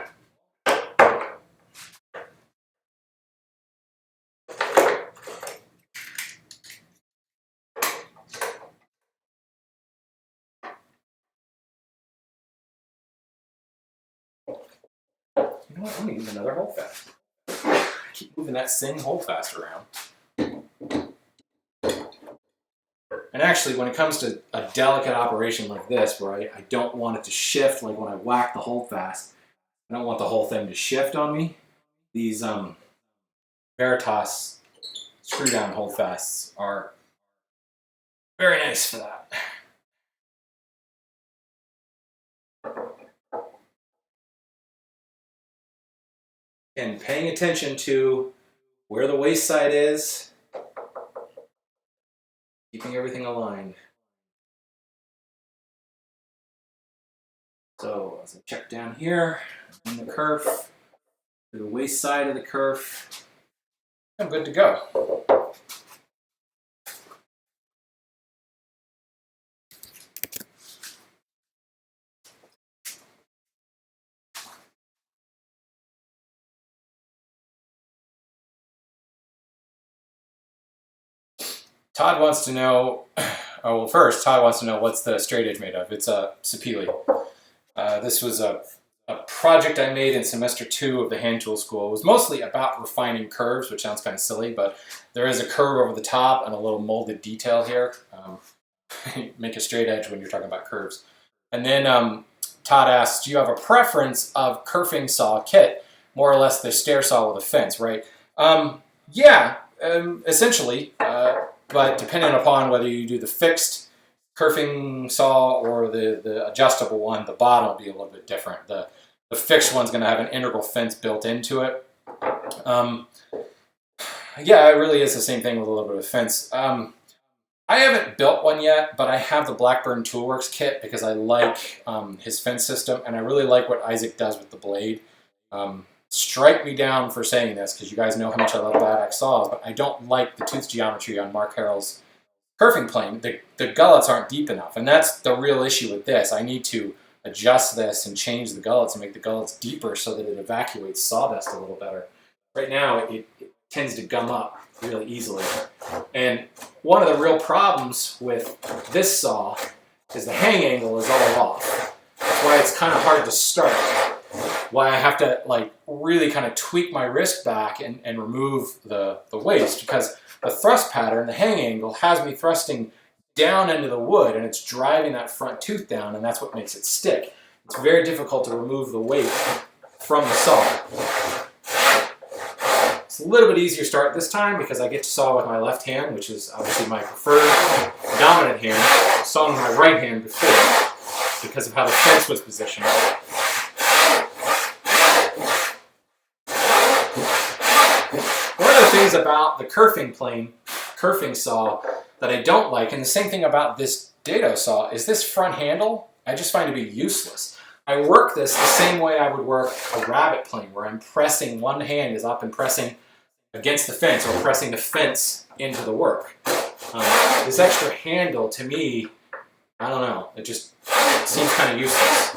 You know what? I'm gonna use another holdfast. I keep moving that same holdfast around. And actually, when it comes to a delicate operation like this, where I don't want it to shift, like when I whack the holdfast, I don't want the whole thing to shift on me. These Veritas screw-down holdfasts are very nice for that. And paying attention to where the waist side is keeping everything aligned. So as I check down here in the kerf, to the waist side of the kerf, I'm good to go. Todd wants to know, oh, well, first, Todd wants to know what's the straight edge made of. It's a sapele. This was a project I made in semester 2 of the hand tool school. It was mostly about refining curves, which sounds kind of silly, but there is a curve over the top and a little molded detail here. Make a straight edge when you're talking about curves. And then Todd asks, do you have a preference of kerfing saw kit? More or less the stair saw with a fence, right? Yeah, essentially. But depending upon whether you do the fixed kerfing saw or the adjustable one, the bottom will be a little bit different. The fixed one's going to have an integral fence built into it. Yeah, it really is the same thing with a little bit of fence. I haven't built one yet, but I have the Blackburn Toolworks kit because I like his fence system, and I really like what Isaac does with the blade. Strike me down for saying this, because you guys know how much I love bad axe saws, but I don't like the tooth geometry on Mark Harrell's kerfing plane. The gullets aren't deep enough, and that's the real issue with this. I need to adjust this and change the gullets and make the gullets deeper so that it evacuates sawdust a little better. Right now, it tends to gum up really easily. And one of the real problems with this saw is the hang angle is all off. That's why it's kind of hard to start. Why I have to like really kind of tweak my wrist back and remove the waist, because the thrust pattern, the hang angle, has me thrusting down into the wood, and it's driving that front tooth down, and that's what makes it stick. It's very difficult to remove the weight from the saw. It's a little bit easier start this time because I get to saw with my left hand, which is obviously my preferred dominant hand. I saw with my right hand before because of how the fence was positioned. One of the things about the kerfing saw that I don't like, and the same thing about this dado saw, is this front handle I just find to be useless. I work this the same way I would work a rabbet plane, where I'm pressing, one hand is up and pressing against the fence, or pressing the fence into the work. This extra handle, to me, I don't know, it just seems kind of useless.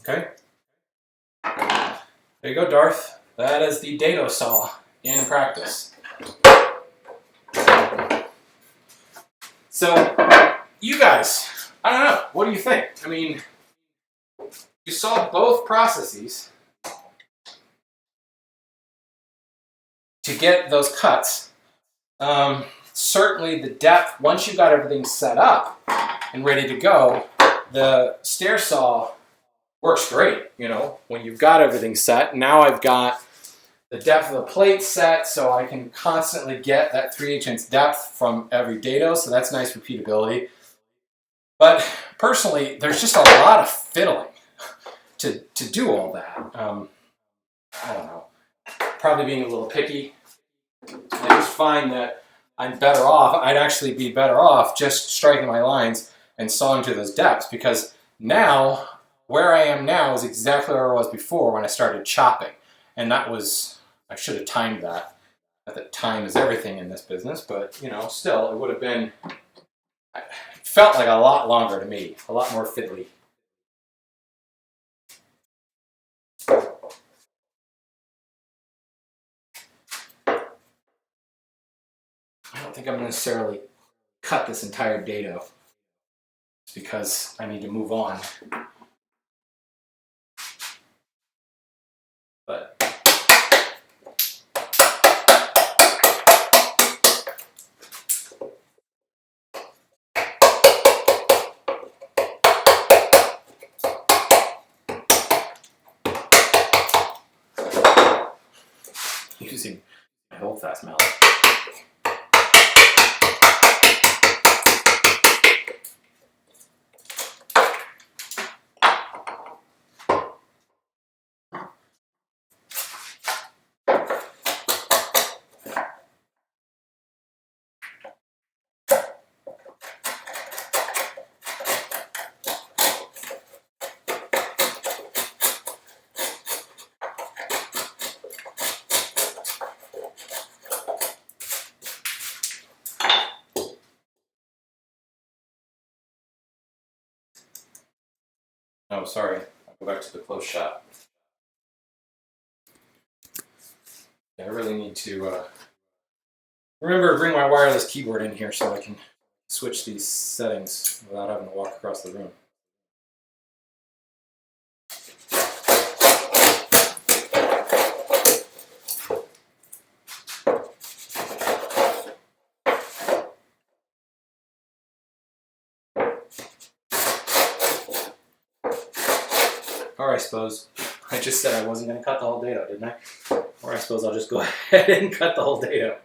Okay. There you go, Darth. That is the dado saw in practice. So, you guys, I don't know, what do you think? I mean, you saw both processes to get those cuts. Certainly the depth, once you got everything set up and ready to go, the stair saw works great, you know, when you've got everything set. Now I've got the depth of the plate set, so I can constantly get that 3/8 depth from every dado, so that's nice repeatability. But personally, there's just a lot of fiddling to do all that. I don't know, probably being a little picky. I just find that I'm better off, I'd actually be better off just striking my lines and sawing to those depths, because now, where I am now is exactly where I was before when I started chopping. And that was, I should have timed that. Not that time is everything in this business, but, you know, still, it would have been, it felt like a lot longer to me, a lot more fiddly. I don't think I'm going to necessarily cut this entire dado. It's because I need to move on. But using my hold fast mallet. Oh, sorry. I'll go back to the close shot. Yeah, I really need to remember to bring my wireless keyboard in here so I can switch these settings without having to walk across the room. Or I suppose I just said I wasn't going to cut the whole dado, didn't I? Or I suppose I'll just go ahead and cut the whole dado.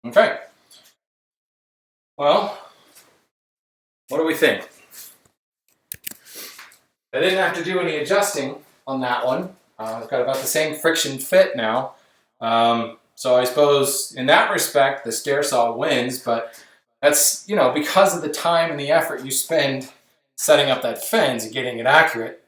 Okay. Well, what do we think? I didn't have to do any adjusting on that one. I've got about the same friction fit now. So I suppose in that respect, the stair saw wins, but that's, you know, because of the time and the effort you spend setting up that fence and getting it accurate.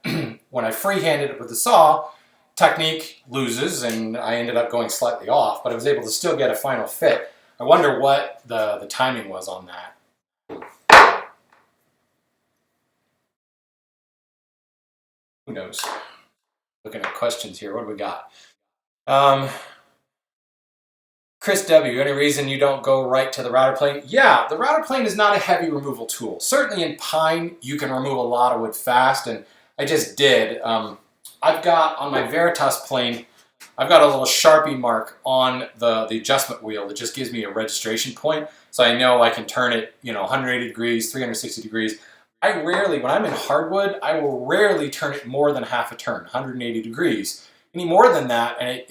When I freehanded it with the saw, technique loses and I ended up going slightly off, but I was able to still get a final fit. I wonder what the timing was on that. Who knows? Looking at questions here, what do we got? Chris W., any reason you don't go right to the router plane? Yeah, the router plane is not a heavy removal tool. Certainly in pine, you can remove a lot of wood fast, and I just did. I've got, on my Veritas plane, I've got a little Sharpie mark on the adjustment wheel that just gives me a registration point, so I know I can turn it, you know, 180 degrees, 360 degrees. I rarely, when I'm in hardwood, I will rarely turn it more than half a turn, 180 degrees. Any more than that, and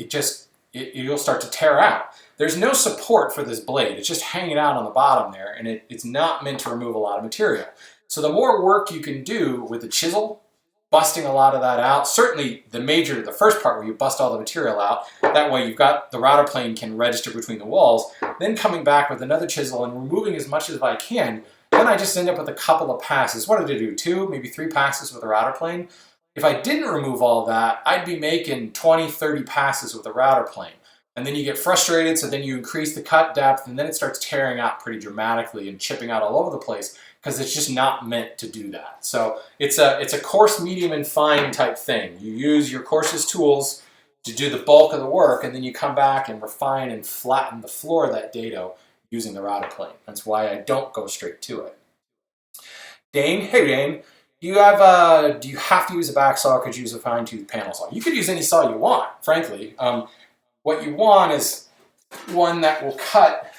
you'll start to tear out. There's no support for this blade. It's just hanging out on the bottom there, and it's not meant to remove a lot of material. So the more work you can do with the chisel, busting a lot of that out, certainly the first part where you bust all the material out, that way you've got the router plane can register between the walls, then coming back with another chisel and removing as much as I can, then I just end up with a couple of passes. What did I do? 2, maybe 3 passes with a router plane? If I didn't remove all of that, I'd be making 20, 30 passes with a router plane. And then you get frustrated, so then you increase the cut depth, and then it starts tearing out pretty dramatically and chipping out all over the place because it's just not meant to do that. So it's a coarse, medium, and fine type thing. You use your coarsest tools to do the bulk of the work, and then you come back and refine and flatten the floor of that dado using the router plane. That's why I don't go straight to it. Dane, hey Dane, do you have to use a back saw or could you use a fine-tooth panel saw? You could use any saw you want, frankly. What you want is one that will cut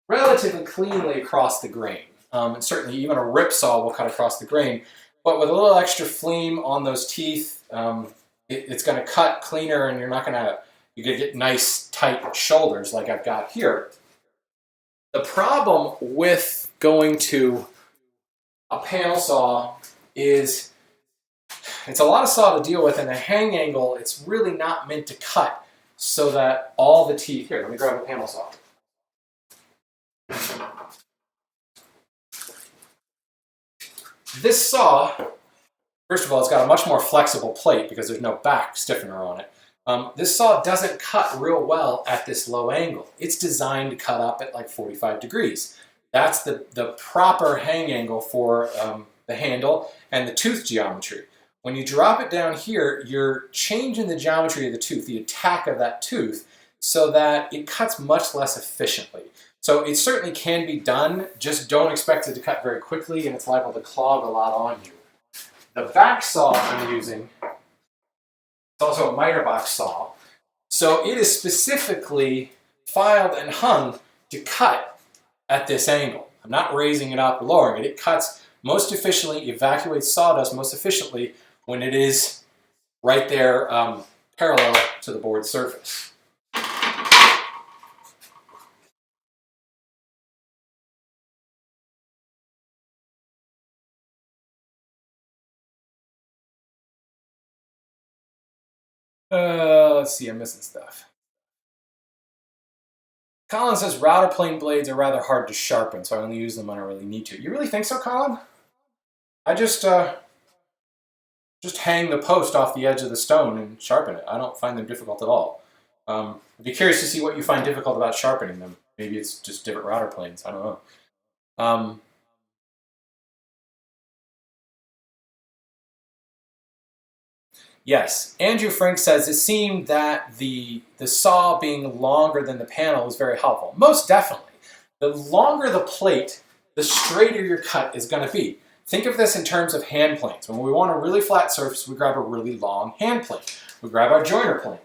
relatively cleanly across the grain. And certainly even a rip saw will cut across the grain, but with a little extra fleam on those teeth, it's going to cut cleaner and you're going to get nice tight shoulders like I've got here. The problem with going to a panel saw is it's a lot of saw to deal with, and the hang angle, it's really not meant to cut so that all the teeth, here, let me grab a panel saw. This saw, first of all, it's got a much more flexible plate because there's no back stiffener on it. This saw doesn't cut real well at this low angle. It's designed to cut up at like 45 degrees. That's the proper hang angle for the handle and the tooth geometry. When you drop it down here, you're changing the geometry of the tooth, the attack of that tooth, so that it cuts much less efficiently. So it certainly can be done, just don't expect it to cut very quickly and it's liable to clog a lot on you. The back saw I'm using, it's also a miter box saw, so it is specifically filed and hung to cut at this angle. I'm not raising it up or lowering it. It cuts most efficiently, evacuates sawdust most efficiently when it is right there parallel to the board surface. Let's see, I'm missing stuff. Colin says router plane blades are rather hard to sharpen, so I only use them when I really need to. You really think so, Colin? I just hang the post off the edge of the stone and sharpen it. I don't find them difficult at all. I'd be curious to see what you find difficult about sharpening them. Maybe it's just different router planes. I don't know. Yes, Andrew Frank says it seemed that the saw being longer than the panel was very helpful. Most definitely. The longer the plate, the straighter your cut is going to be. Think of this in terms of hand planes. When we want a really flat surface, we grab a really long hand plane. We grab our joiner plane.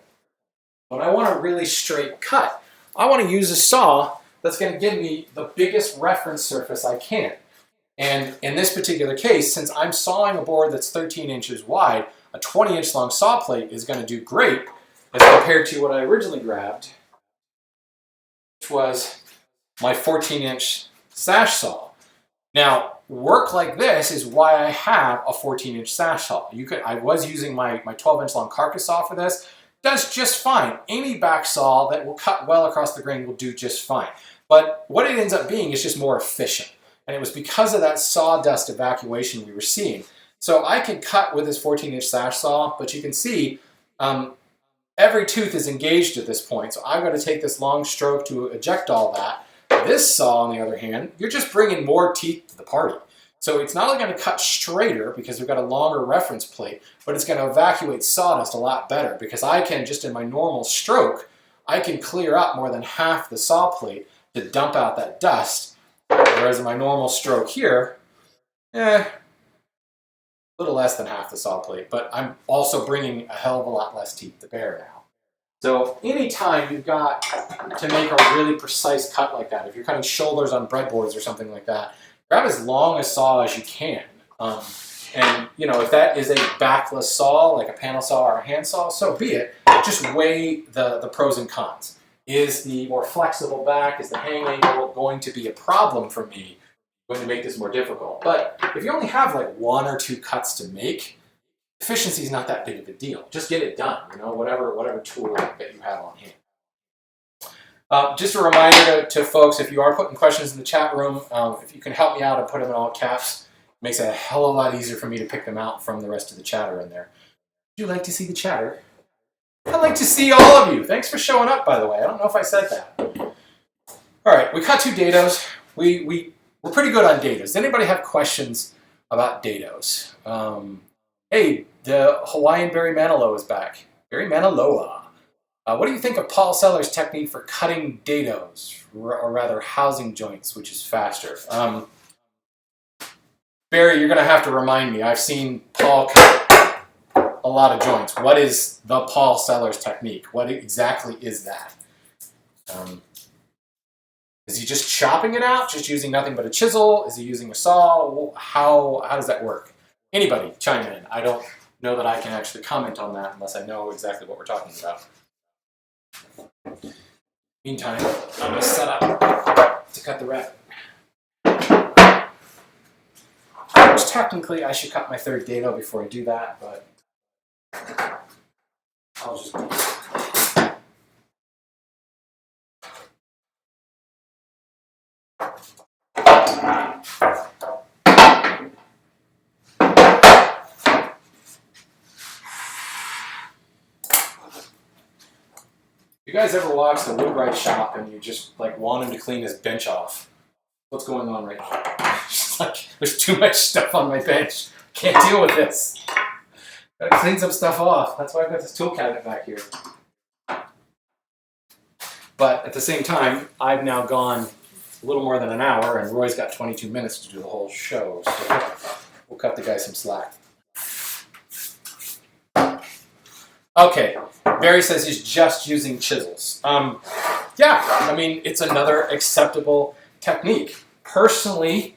When I want a really straight cut, I want to use a saw that's going to give me the biggest reference surface I can. And in this particular case, since I'm sawing a board that's 13 inches wide, a 20-inch long saw plate is going to do great as compared to what I originally grabbed, which was my 14-inch sash saw. Now, work like this is why I have a 14-inch sash saw. I was using my 12-inch long carcass saw for this. Does just fine. Any back saw that will cut well across the grain will do just fine. But what it ends up being is just more efficient. And it was because of that sawdust evacuation we were seeing. So I can cut with this 14-inch sash saw, but you can see every tooth is engaged at this point. So I've got to take this long stroke to eject all that. This saw, on the other hand, you're just bringing more teeth to the party. So it's not only going to cut straighter because we've got a longer reference plate, but it's going to evacuate sawdust a lot better because I can, just in my normal stroke, I can clear up more than half the saw plate to dump out that dust. Whereas in my normal stroke here, a little less than half the saw plate, but I'm also bringing a hell of a lot less teeth to bear now. So anytime you've got to make a really precise cut like that, if you're cutting shoulders on breadboards or something like that, grab as long a saw as you can. And you know, if that is a backless saw, like a panel saw or a hand saw, so be it. Just weigh the pros and cons. Is the more flexible back, is the hang angle going to be a problem for me? Going to make this more difficult. But if you only have like 1 or 2 cuts to make, efficiency is not that big of a deal. Just get it done, you know, whatever tool that you have on hand. Just a reminder to folks, if you are putting questions in the chat room, if you can help me out and put them in all caps, it makes it a hell of a lot easier for me to pick them out from the rest of the chatter in there. Would you like to see the chatter? I'd like to see all of you. Thanks for showing up, by the way. I don't know if I said that. All right, we cut 2 dados. We're pretty good on dados. Does anybody have questions about dados? Hey, the Hawaiian Barry Manilow is back. Barry Manilow. What do you think of Paul Sellers' technique for cutting dados, or rather housing joints, which is faster? Barry, you're going to have to remind me. I've seen Paul cut a lot of joints. What is the Paul Sellers technique? What exactly is that? Is he just chopping it out, just using nothing but a chisel? Is he using a saw? How does that work? Anybody chime in. I don't know that I can actually comment on that unless I know exactly what we're talking about. Meantime, I'm going to set up to cut the rabbet. Which technically I should cut my 3rd dado before I do that, but I'll just do it. You guys ever watch the Woodwright shop and you just like want him to clean his bench off? What's going on right now? Just like, there's too much stuff on my bench. Can't deal with this. Gotta clean some stuff off. That's why I've got this tool cabinet back here. But at the same time, I've now gone a little more than an hour, and Roy's got 22 minutes to do the whole show. So we'll cut the guy some slack. Okay, Barry says he's just using chisels. Yeah, I mean, it's another acceptable technique. Personally,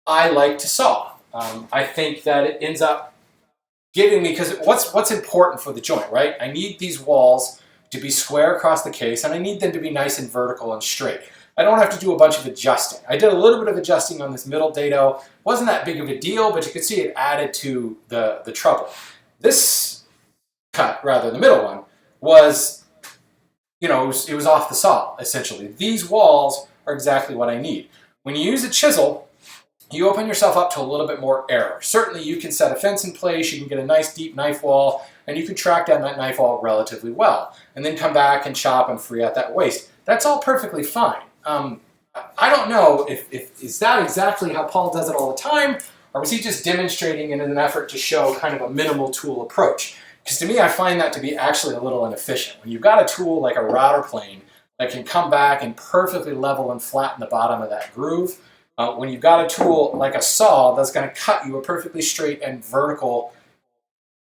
I like to saw. I think that it ends up giving me, because what's important for the joint, right? I need these walls to be square across the case, and I need them to be nice and vertical and straight. I don't have to do a bunch of adjusting. I did a little bit of adjusting on this middle dado. Wasn't that big of a deal, but you could see it added to the trouble. This cut, rather the middle one, was, you know, it was off the saw, essentially. These walls are exactly what I need. When you use a chisel, you open yourself up to a little bit more error. Certainly you can set a fence in place, you can get a nice deep knife wall, and you can track down that knife wall relatively well, and then come back and chop and free out that waste. That's all perfectly fine. I don't know if is that exactly how Paul does it all the time, or was he just demonstrating in an effort to show kind of a minimal tool approach? Because to me, I find that to be actually a little inefficient. When you've got a tool like a router plane that can come back and perfectly level and flatten the bottom of that groove, when you've got a tool like a saw that's going to cut you a perfectly straight and vertical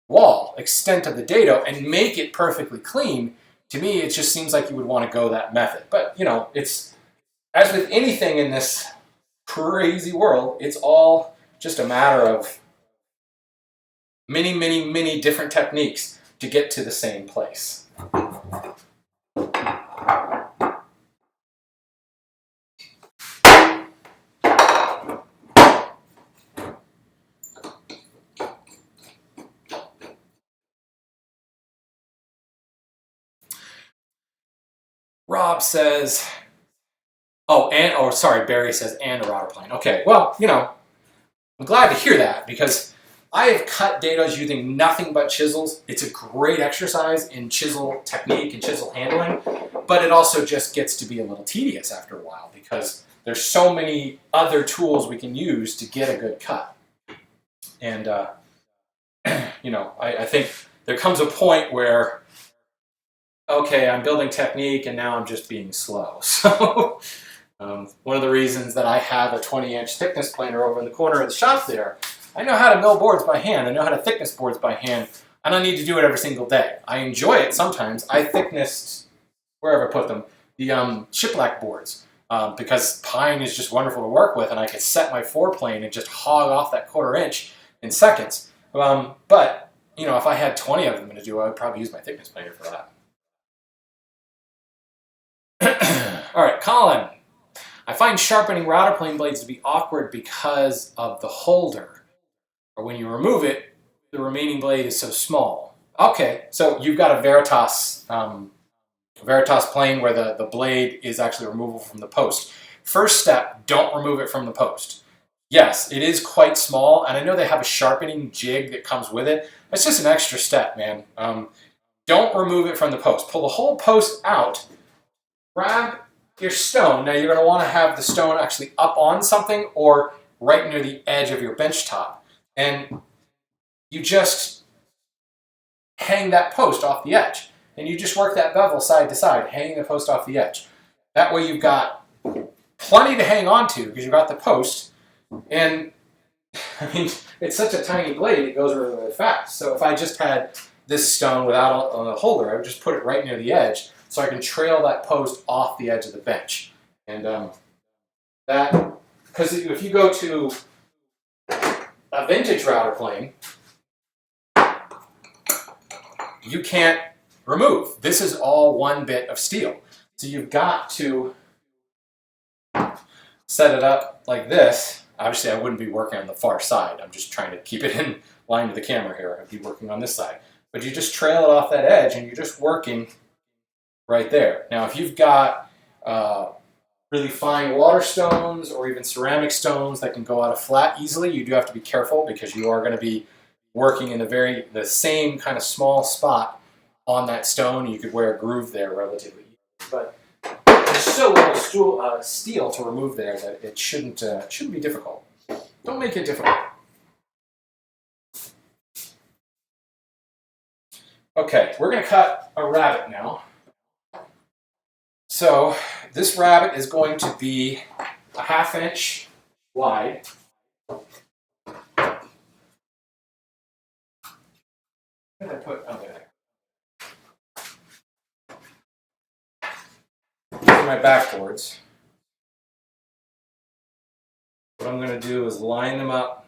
wall extent of the dado and make it perfectly clean, to me, it just seems like you would want to go that method. But, you know, it's, as with anything in this crazy world, it's all just a matter of many, many, many different techniques to get to the same place. Rob says, Barry says, and a router plane. Okay, well, you know, I'm glad to hear that because I have cut dados using nothing but chisels. It's a great exercise in chisel technique and chisel handling, but it also just gets to be a little tedious after a while because there's so many other tools we can use to get a good cut. And, you know, I think there comes a point where, okay, I'm building technique and now I'm just being slow. So one of the reasons that I have a 20-inch thickness planer over in the corner of the shop there, I know how to mill boards by hand. I know how to thickness boards by hand. I don't need to do it every single day. I enjoy it sometimes. I thicknessed, wherever I put them, the shiplap boards because pine is just wonderful to work with and I could set my foreplane and just hog off that 1/4 inch in seconds. But, you know, if I had 20 of them to do, I would probably use my thickness planer for that. All right, Colin. I find sharpening router plane blades to be awkward because of the holder. Or when you remove it, the remaining blade is so small. Okay, so you've got a Veritas plane where the blade is actually removable from the post. First step, don't remove it from the post. Yes, it is quite small, and I know they have a sharpening jig that comes with it. That's just an extra step, man. Don't remove it from the post. Pull the whole post out. Grab your stone. Now you're going to want to have the stone actually up on something or right near the edge of your bench top. And you just hang that post off the edge. And you just work that bevel side to side, hanging the post off the edge. That way you've got plenty to hang on to because you've got the post. And I mean, it's such a tiny blade, it goes really, really fast. So if I just had this stone without a holder, I would just put it right near the edge so I can trail that post off the edge of the bench. And that, because if you go to a vintage router plane, you can't remove. This is all one bit of steel. So you've got to set it up like this. Obviously, I wouldn't be working on the far side. I'm just trying to keep it in line with the camera here. I'd be working on this side. But you just trail it off that edge, and you're just working right there. Now, if you've got really fine water stones or even ceramic stones that can go out of flat easily, you do have to be careful because you are going to be working in the same kind of small spot on that stone. You could wear a groove there relatively easily. But there's so little steel to remove there that it shouldn't be difficult. Don't make it difficult. Okay, we're going to cut a rabbet now. So this rabbet is going to be a 1/2 inch wide. What did I put? Oh, there. These are my backboards. What I'm going to do is line them up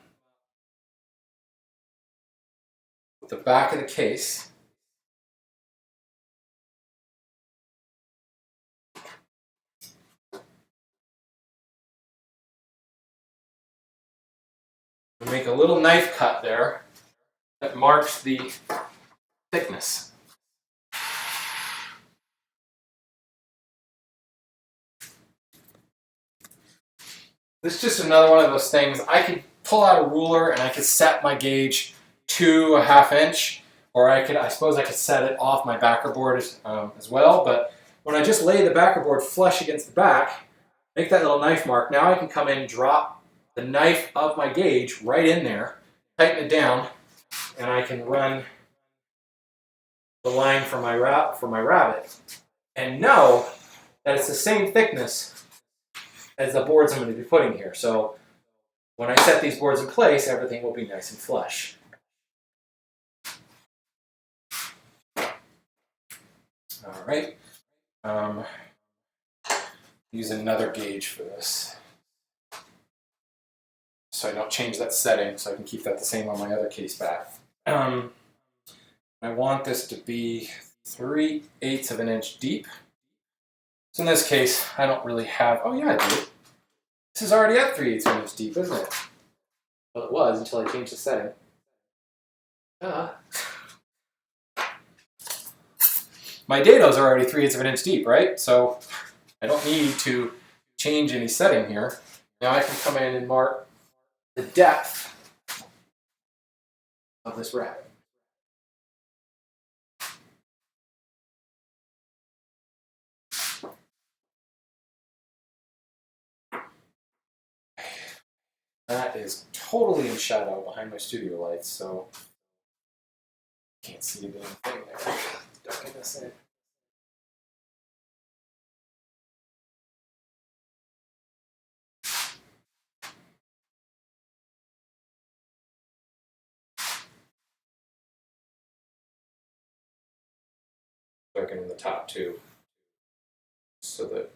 with the back of the case. Make a little knife cut there that marks the thickness. This is just another one of those things. I could pull out a ruler and I could set my gauge to 1/2 inch, or I suppose I could set it off my backer board as well. But when I just lay the backer board flush against the back, make that little knife mark, now I can come in and drop the knife of my gauge right in there, tighten it down, and I can run the line for my rabbet and know that it's the same thickness as the boards I'm going to be putting here. So when I set these boards in place, everything will be nice and flush. All right. Use another gauge for this, so I don't change that setting, so I can keep that the same on my other case back. I want this to be 3/8 of an inch deep. So in this case, I don't really have, oh yeah, I do. This is already at 3/8 of an inch deep, isn't it? Well, it was until I changed the setting. My dados are already 3/8 of an inch deep, right? So I don't need to change any setting here. Now I can come in and mark the depth of this rabbet. That is totally in shadow behind my studio lights, so can't see a damn thing there. Ducking this in. Darken in the top too, so that it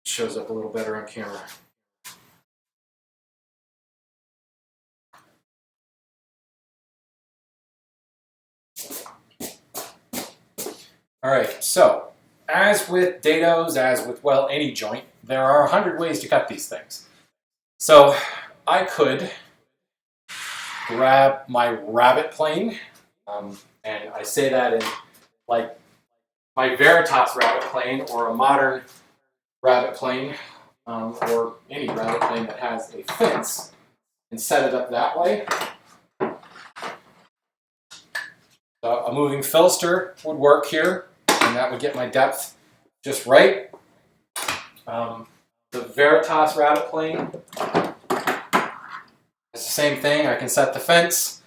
shows up a little better on camera. All right, so as with dados, as with, well, any joint, there are 100 ways to cut these things. So I could grab my rabbet plane, and I say that in like my Veritas rabbet plane or a modern rabbet plane, or any rabbet plane that has a fence, and set it up that way. So a moving filster would work here, and that would get my depth just right. The Veritas rabbet plane is the same thing. I can set the fence,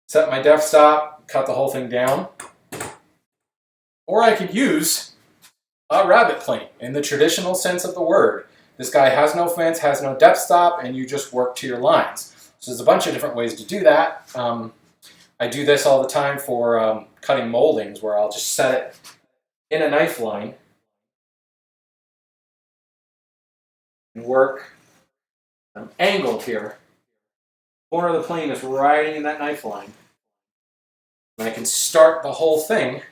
set my depth stop, cut the whole thing down. Or I could use a rabbet plane in the traditional sense of the word. This guy has no fence, has no depth stop, and you just work to your lines. So there's a bunch of different ways to do that. I do this all the time for cutting moldings, where I'll just set it in a knife line and work. I'm angled here. Corner of the plane is riding in that knife line. And I can start the whole thing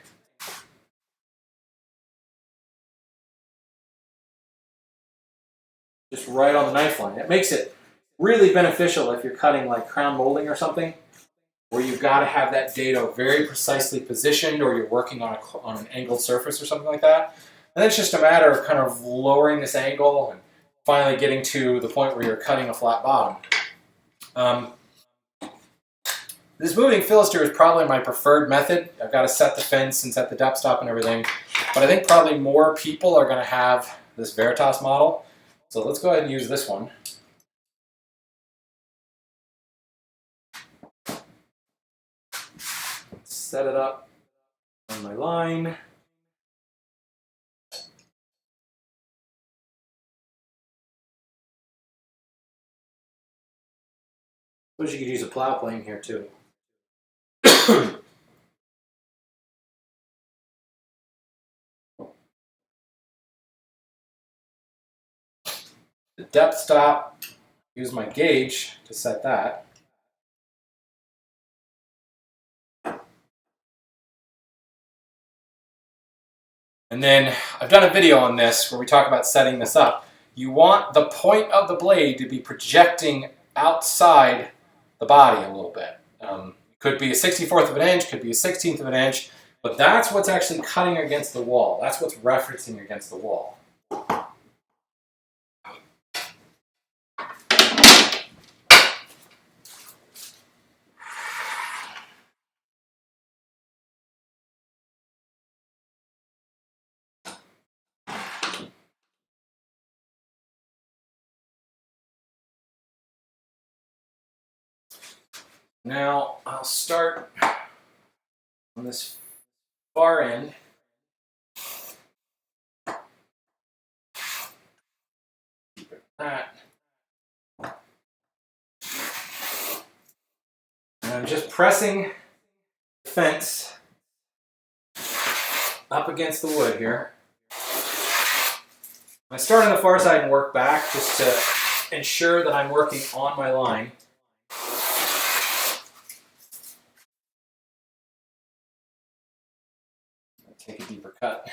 just right on the knife line. It makes it really beneficial if you're cutting like crown molding or something, where you've got to have that dado very precisely positioned, or you're working on an angled surface or something like that. And then it's just a matter of kind of lowering this angle and finally getting to the point where you're cutting a flat bottom. This moving filster is probably my preferred method. I've got to set the fence and set the depth stop and everything. But I think probably more people are going to have this Veritas model. So let's go ahead and use this one. Set it up on my line. Suppose you could use a plow plane here too. The depth stop, use my gauge to set that. And then I've done a video on this where we talk about setting this up. You want the point of the blade to be projecting outside the body a little bit. You Could be a 64th of an inch, could be a 16th of an inch, but that's what's actually cutting against the wall. That's what's referencing against the wall. Now I'll start on this far end. Keep it like that. And I'm just pressing the fence up against the wood here. I start on the far side and work back just to ensure that I'm working on my line. Take a deeper cut.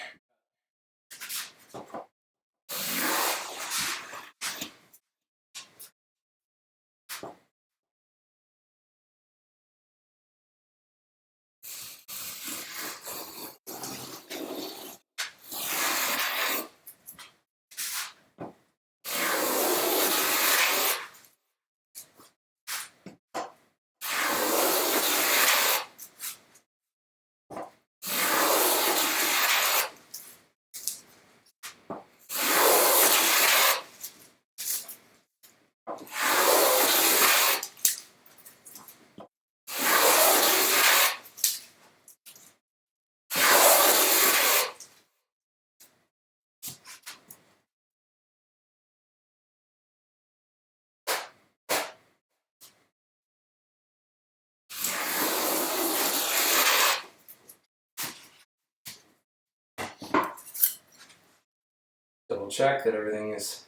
Double check that everything is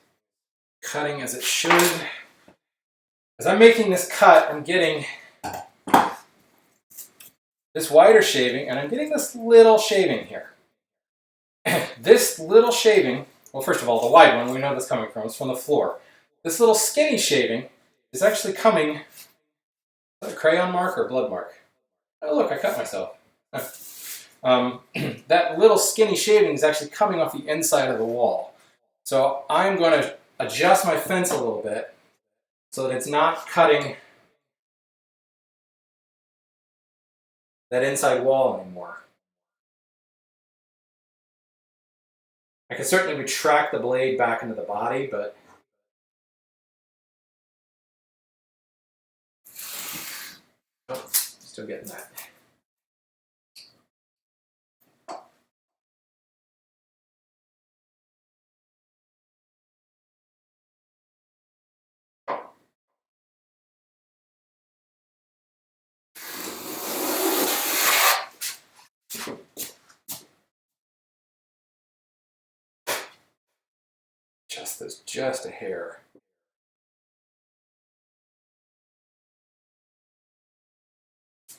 cutting as it should. As I'm making this cut, I'm getting this wider shaving, and I'm getting this little shaving here. This little shaving, well, first of all, the wide one, we know that's coming from, it's from the floor. This little skinny shaving is actually coming, is that a crayon mark or a blood mark? Oh, look, I cut myself. That little skinny shaving is actually coming off the inside of the wall. So I'm going to adjust my fence a little bit so that it's not cutting that inside wall anymore. I can certainly retract the blade back into the body, but oh, still getting that. Just a hair.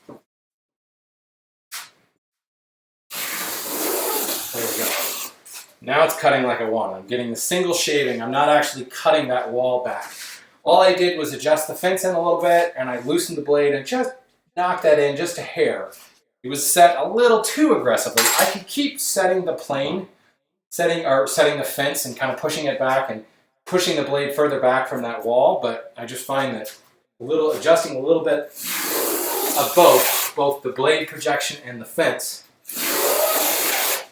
There we go. Now it's cutting like I want. I'm getting the single shaving. I'm not actually cutting that wall back. All I did was adjust the fence in a little bit, and I loosened the blade and just knocked that in just a hair. It was set a little too aggressively. I could keep setting the plane, setting the fence and kind of pushing it back and pushing the blade further back from that wall, but I just find that adjusting a little bit of both the blade projection and the fence,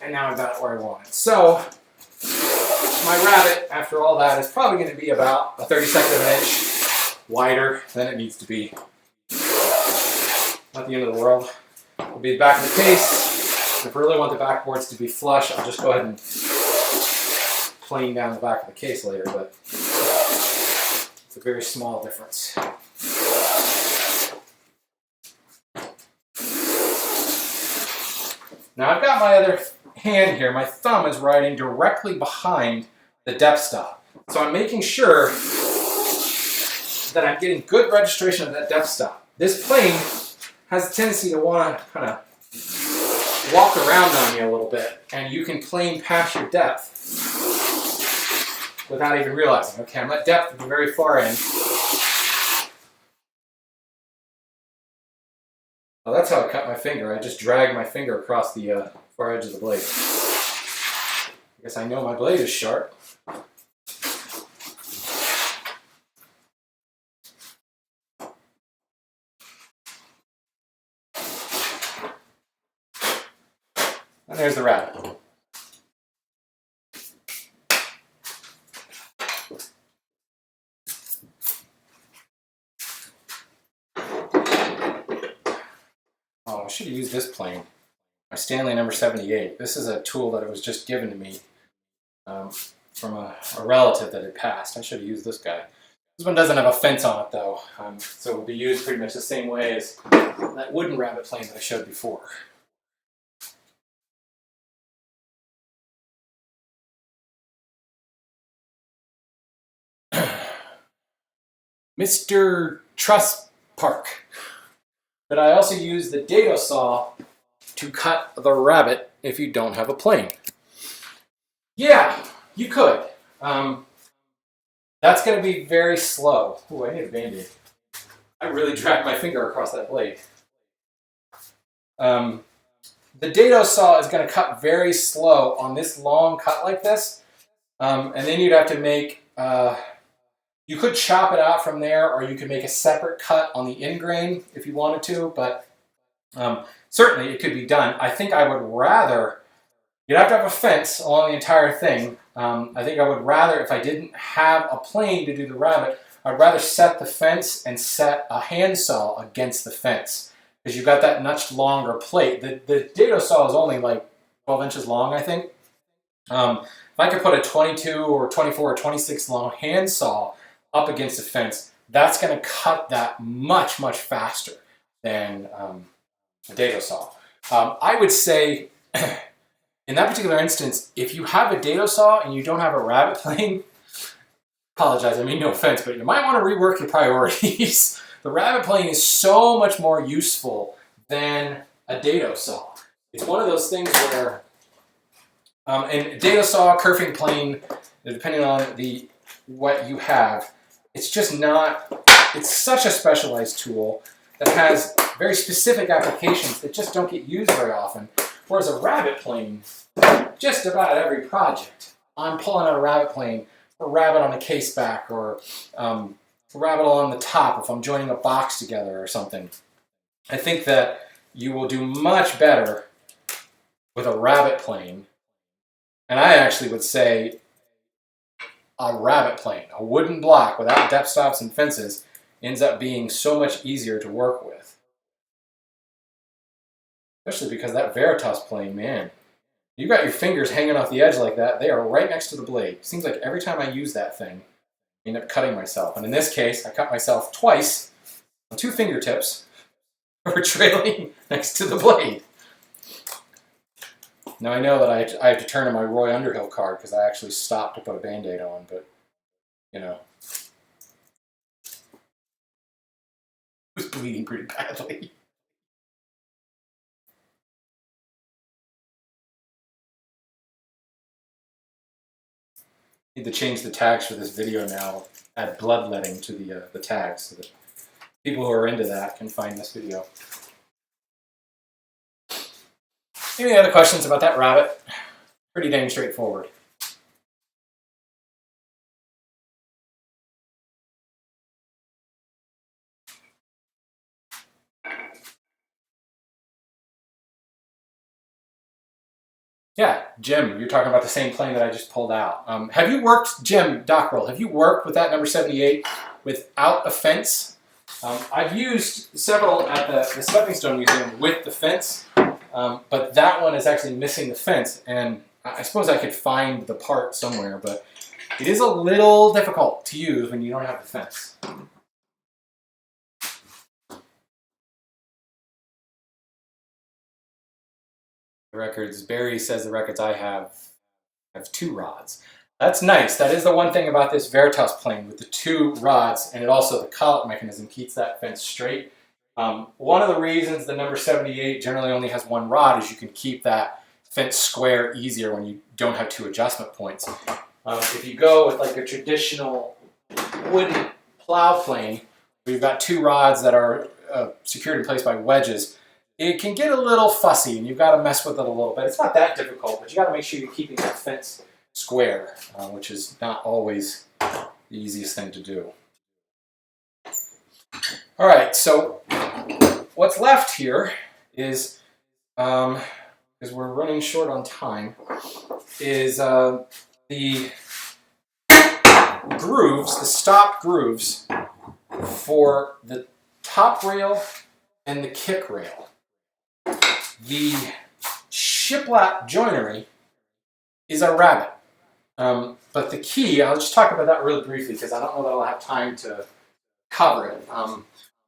and now I've got it where I want it. So my rabbet, after all that, is probably going to be about a 32nd of an inch wider than it needs to be. Not the end of the world. It'll be the back of the case. If I really want the backboards to be flush, I'll just go ahead and plane down the back of the case later, but it's a very small difference. Now I've got my other hand here. My thumb is riding directly behind the depth stop. So I'm making sure that I'm getting good registration of that depth stop. This plane has a tendency to want to kind of walk around on you a little bit, and you can plane past your depth without even realizing. Okay, I'm at depth at the very far end. Well, that's how I cut my finger. I just drag my finger across the far edge of the blade. I guess I know my blade is sharp. And there's the rabbet. Oh, I should have used this plane. My Stanley number 78. This is a tool that was just given to me from a relative that had passed. I should have used this guy. This one doesn't have a fence on it though, so it will be used pretty much the same way as that wooden rabbet plane that I showed before. Mr. Truss Park. But I also use the dado saw to cut the rabbet if you don't have a plane. Yeah, you could. That's going to be very slow. Ooh, I need a Band-Aid. I really dragged my finger across that blade. The dado saw is going to cut very slow on this long cut like this. And then you'd have to make... you could chop it out from there, or you could make a separate cut on the end grain if you wanted to, but certainly it could be done. I think I would rather, you'd have to have a fence along the entire thing. I think I would rather, if I didn't have a plane to do the rabbet, I'd rather set the fence and set a handsaw against the fence, because you've got that much longer plate. The dado saw is only like 12 inches long, I think. If I could put a 22 or 24 or 26 long handsaw up against the fence, that's going to cut that much, much faster than a dado saw. I would say, in that particular instance, if you have a dado saw and you don't have a rabbet plane, apologize, I mean no offense, but you might want to rework your priorities. The rabbet plane is so much more useful than a dado saw. It's one of those things where, and dado saw, kerfing plane, depending on what you have, it's just not, it's such a specialized tool that has very specific applications that just don't get used very often. Whereas a rabbet plane, just about every project, I'm pulling out a rabbet plane, a rabbet on the case back, or a rabbet on the top if I'm joining a box together or something. I think that you will do much better with a rabbet plane. And I actually would say a rabbet plane, a wooden block without depth stops and fences, ends up being so much easier to work with. Especially because that Veritas plane, man, you got your fingers hanging off the edge like that, they are right next to the blade. Seems like every time I use that thing, I end up cutting myself. And in this case, I cut myself twice on 2 fingertips over trailing next to the blade. Now I know that I have to turn in my Roy Underhill card because I actually stopped to put a Band-Aid on, but, you know. It was bleeding pretty badly. Need to change the tags for this video now, add bloodletting to the tags so that people who are into that can find this video. Any other questions about that rabbet? Pretty dang straightforward. Yeah, Jim, you're talking about the same plane that I just pulled out. Have you worked, Jim Dockrell, have you worked with that number 78 without a fence? I've used several at the Stepping Stone Museum with the fence, but that one is actually missing the fence, and I suppose I could find the part somewhere, but it is a little difficult to use when you don't have the fence. The records, Barry says the records I have 2 rods. That's nice. That is the one thing about this Veritas plane with the 2 rods, and it also, the collet mechanism keeps that fence straight. One of the reasons the number 78 generally only has 1 rod is you can keep that fence square easier when you don't have 2 adjustment points. If you go with like a traditional wooden plow plane, where you've got 2 rods that are secured in place by wedges, it can get a little fussy, and you've got to mess with it a little bit. It's not that difficult, but you got to make sure you're keeping that fence square, which is not always the easiest thing to do. All right, so what's left here is, because we're running short on time, is the grooves, the stop grooves for the top rail and the kick rail. The shiplap joinery is a rabbet. But the key, I'll just talk about that really briefly because I don't know that I'll have time to cover it.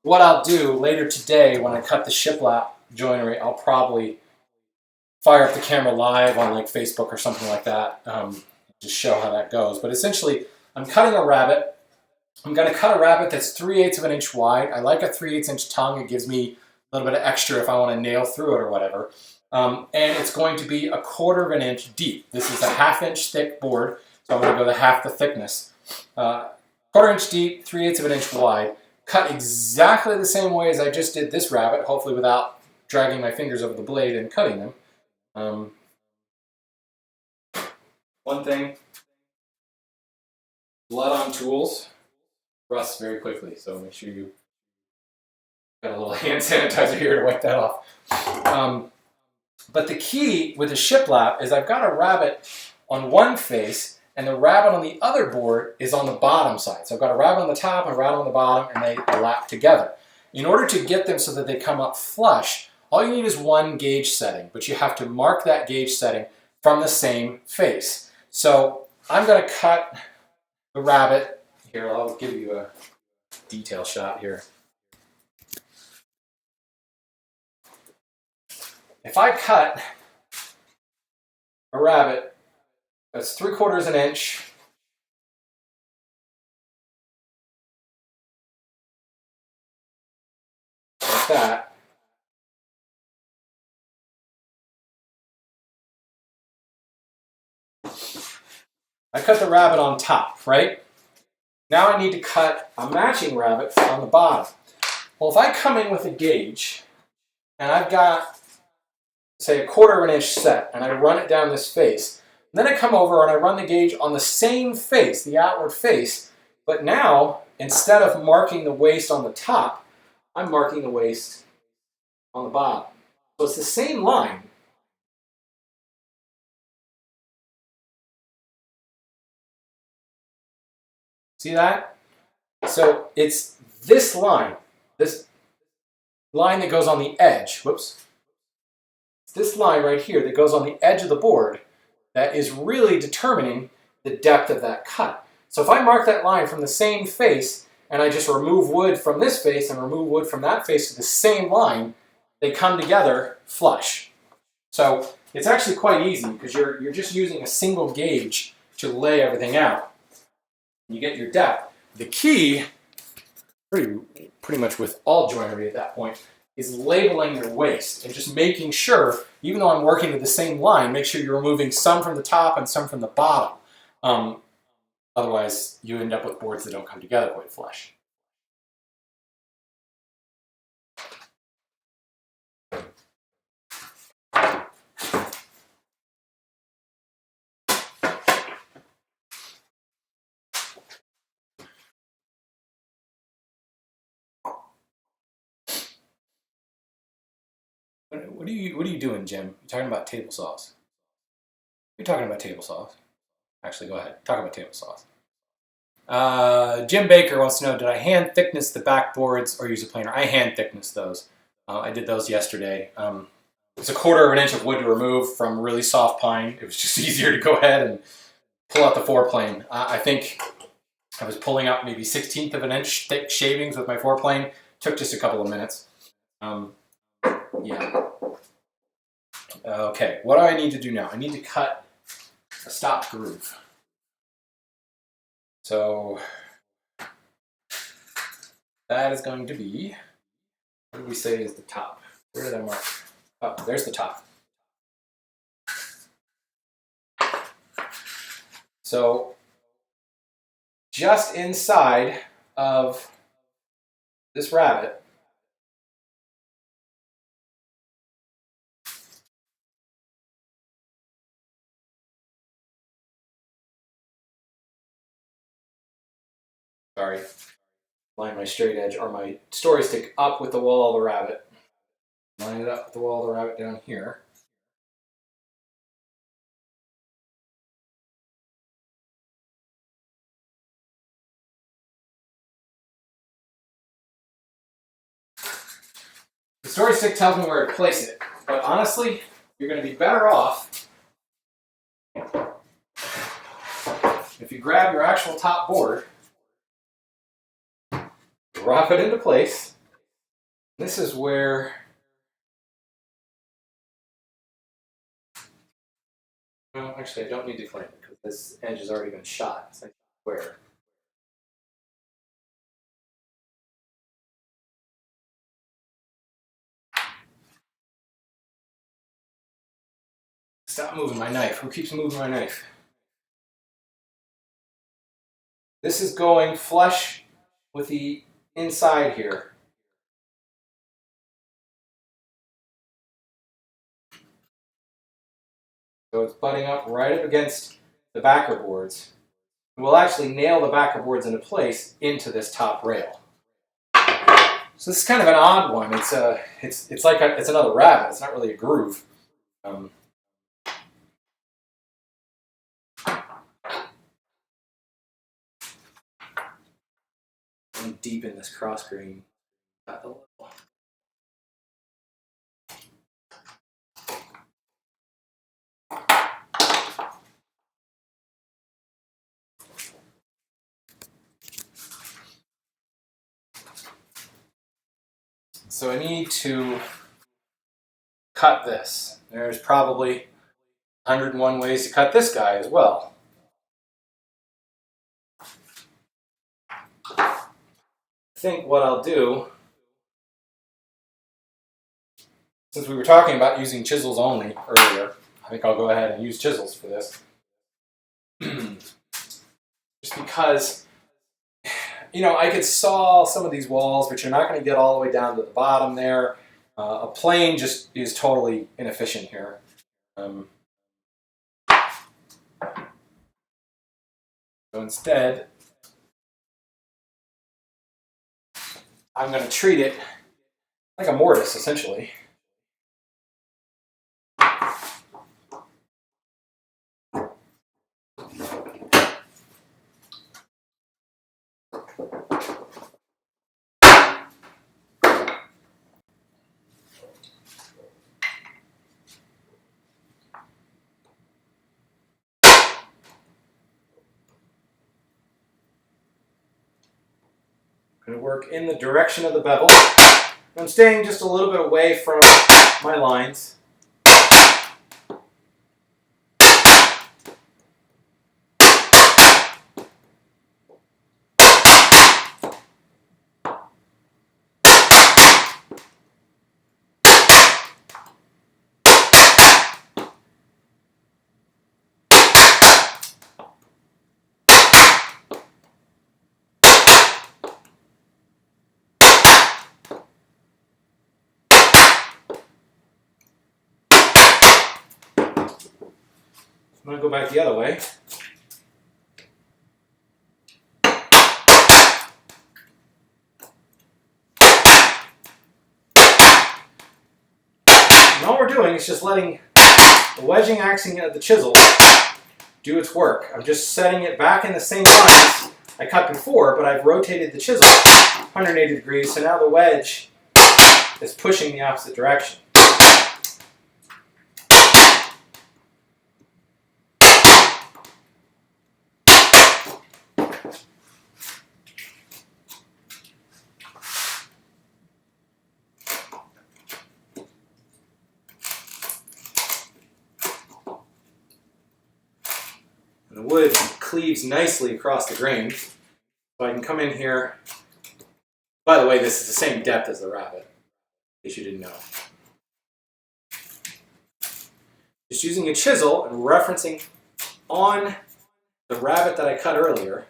What I'll do later today when I cut the shiplap joinery, I'll probably fire up the camera live on like Facebook or something like that, just show how that goes. But essentially, I'm cutting a rabbet. I'm going to cut a rabbet that's 3/8 of an inch wide. I like a 3/8 inch tongue. It gives me a little bit of extra if I want to nail through it or whatever. And it's going to be 1/4 of an inch deep. This is a 1/2 inch thick board, so I'm going to go the half the thickness. 1/4 inch deep, 3/8 of an inch wide. Cut exactly the same way as I just did this rabbet, hopefully without dragging my fingers over the blade and cutting them. One thing, blood on tools rusts very quickly, so make sure you got a little hand sanitizer here to wipe that off. But the key with the shiplap is I've got a rabbet on one face and the rabbet on the other board is on the bottom side. So I've got a rabbet on the top and a rabbet on the bottom, and they lap together. In order to get them so that they come up flush, all you need is one gauge setting, but you have to mark that gauge setting from the same face. So I'm going to cut the rabbet. Here, I'll give you a detail shot here. If I cut a rabbet that's 3/4 an inch like that, I cut the rabbet on top, right? Now I need to cut a matching rabbet on the bottom. Well, if I come in with a gauge and I've got, say, 1/4 of an inch set, and I run it down this face, and then I come over and I run the gauge on the same face, the outward face, but now, instead of marking the waist on the top, I'm marking the waist on the bottom. So it's the same line. See that? So it's this line that goes on the edge. Whoops. It's this line right here that goes on the edge of the board that is really determining the depth of that cut. So if I mark that line from the same face and I just remove wood from this face and remove wood from that face to the same line, they come together flush. So it's actually quite easy because you're just using a single gauge to lay everything out. You get your depth. The key, pretty much with all joinery at that point, is labeling your waist and just making sure, even though I'm working with the same line, make sure you're removing some from the top and some from the bottom. Otherwise, you end up with boards that don't come together quite flush. What are you doing, Jim? You talking about table saws? You're talking about table saws. Actually, go ahead. Talk about table saws. Jim Baker wants to know, did I hand thickness the backboards or use a planer? I hand thickness those. I did those yesterday. It's 1/4 of an inch of wood to remove from really soft pine. It was just easier to go ahead and pull out the foreplane. I think I was pulling out maybe 1/16 of an inch thick shavings with my foreplane. Took just a couple of minutes. Yeah. Okay, what do I need to do now? I need to cut a stop groove. So that is going to be, what did we say is the top? Where did I mark? Oh, there's the top. So just inside of this rabbet, sorry, line my straight edge or my story stick up with the wall of the rabbet. Line it up with the wall of the rabbet down here. The story stick tells me where to place it, but honestly, you're going to be better off if you grab your actual top board, drop it into place. This is where well, actually, I don't need to clamp it because this edge has already been shot. It's like square. Stop moving my knife. Who keeps moving my knife? This is going flush with the inside here. So it's butting up right up against the backer boards. We'll actually nail the backer boards into place into this top rail. So this is kind of an odd one. It's like it's another rabbet. It's not really a groove. I'm deep in this cross grain. So I need to cut this. There's probably 101 ways to cut this guy as well. I think what I'll do, since we were talking about using chisels only earlier, I think I'll go ahead and use chisels for this. Just because, you know, I could saw some of these walls, but you're not going to get all the way down to the bottom there. A plane just is totally inefficient here. So instead, I'm going to treat it like a mortise, essentially. Going to work in the direction of the bevel. I'm staying just a little bit away from my lines. I'm going to go back the other way. And all we're doing is just letting the wedging action of the chisel do its work. I'm just setting it back in the same lines I cut before, but I've rotated the chisel 180 degrees, so now the wedge is pushing the opposite direction. The wood cleaves nicely across the grain, so I can come in here. By the way, this is the same depth as the rabbet, in case you didn't know. Just using a chisel and referencing on the rabbet that I cut earlier,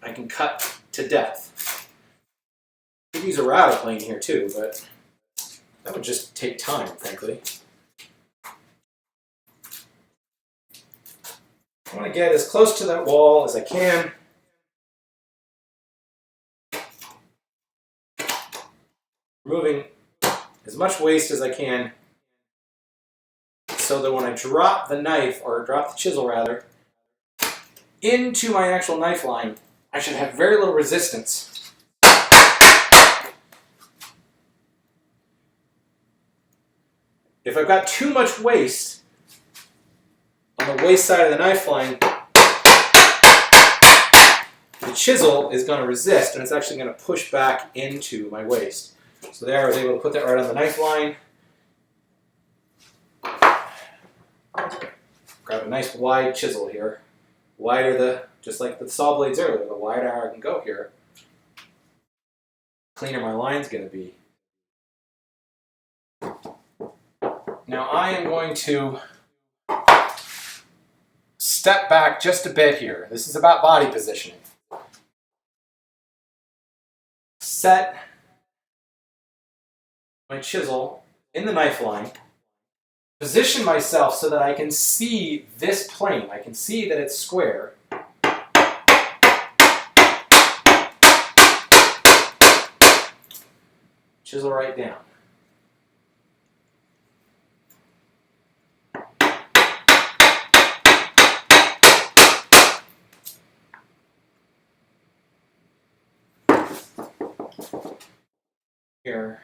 I can cut to depth. I could use a router plane here too, but that would just take time, frankly. I want to get as close to that wall as I can removing as much waste as I can so that when I drop the knife, or drop the chisel rather, into my actual knife line, I should have very little resistance. If I've got too much waste on the waste side of the knife line, the chisel is going to resist and it's actually going to push back into my waste. So there I was able to put that right on the knife line. Grab a nice wide chisel here. Wider just like the saw blades earlier, the wider I can go here, cleaner my line's going to be. Now I am going to step back just a bit here. This is about body positioning. Set my chisel in the knife line. Position myself so that I can see this plane. I can see that it's square. Chisel right down. Here.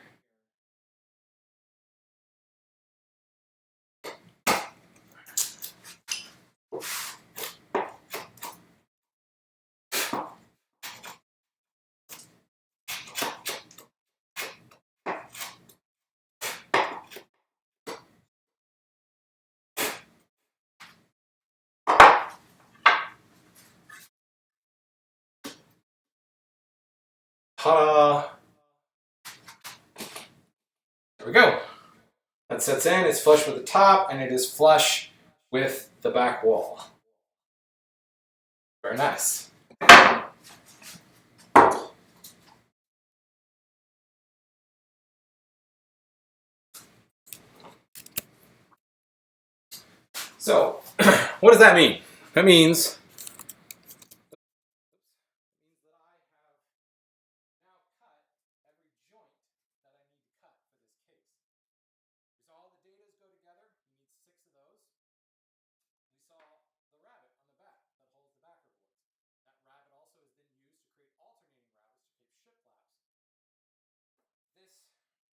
Ta-da! There we go. That sets in, it's flush with the top, and it is flush with the back wall. Very nice. So, what does that mean? That means all the dados go together. You need 6 of those. We saw the rabbet on the back that holds the backer boards. That rabbet also is then used to create alternating rabbets to create shiplaps.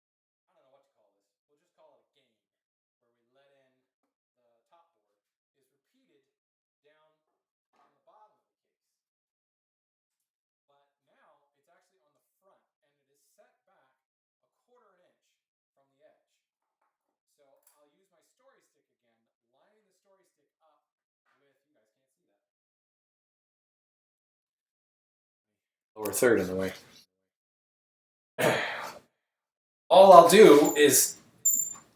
This, I don't know what to call this. We'll just call it a game, where we let in the top board, is repeated down on the bottom of the case. But now it's actually on the front, and it is set back a 1/4 inch from the edge. So I'll use my story stick again, lining the story stick up with, you guys can't see that. Lower third in the way. All I'll do is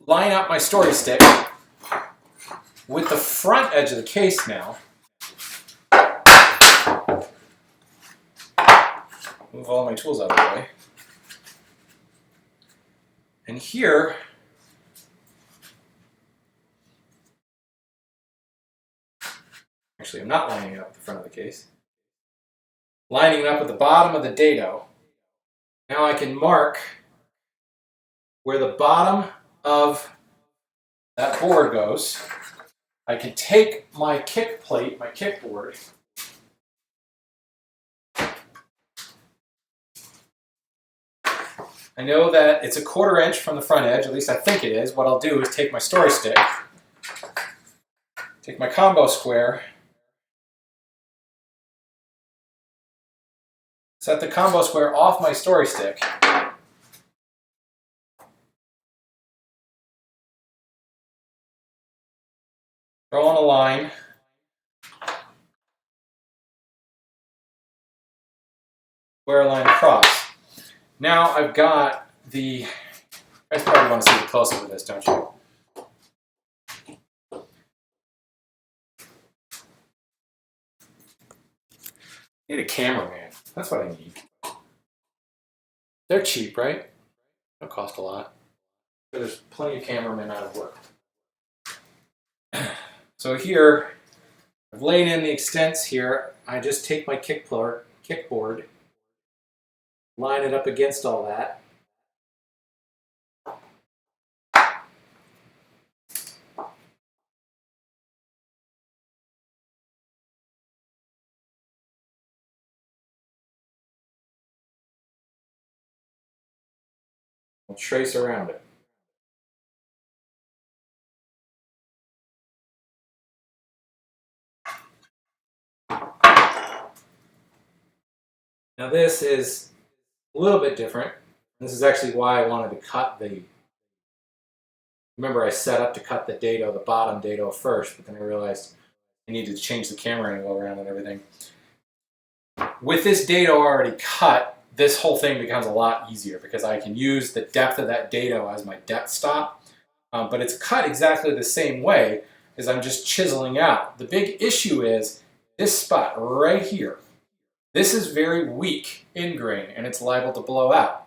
line up my story stick with the front edge of the case now. Move all my tools out of the way. And here, actually, I'm not lining it up at the front of the case. Lining it up at the bottom of the dado. Now I can mark where the bottom of that board goes. I can take my kick plate, my kickboard, I know that it's a 1/4 inch from the front edge, at least I think it is. What I'll do is take my story stick, take my combo square, set the combo square off my story stick, draw on a line, square line across. Now I've got the, you guys probably want to see the close-up of this, don't you? I need a cameraman. That's what I need. They're cheap, right? They'll cost a lot. But there's plenty of cameramen out of work. So here, I've laid in the extents here. I just take my kickboard, line it up against all that. I'll trace around it. Now this is a little bit different. This is actually why I wanted to cut the... Remember I set up to cut the dado, the bottom dado first, but then I realized I needed to change the camera angle around and everything. With this dado already cut, this whole thing becomes a lot easier because I can use the depth of that dado as my depth stop. But it's cut exactly the same way as I'm just chiseling out. The big issue is this spot right here. This is very weak in grain and it's liable to blow out.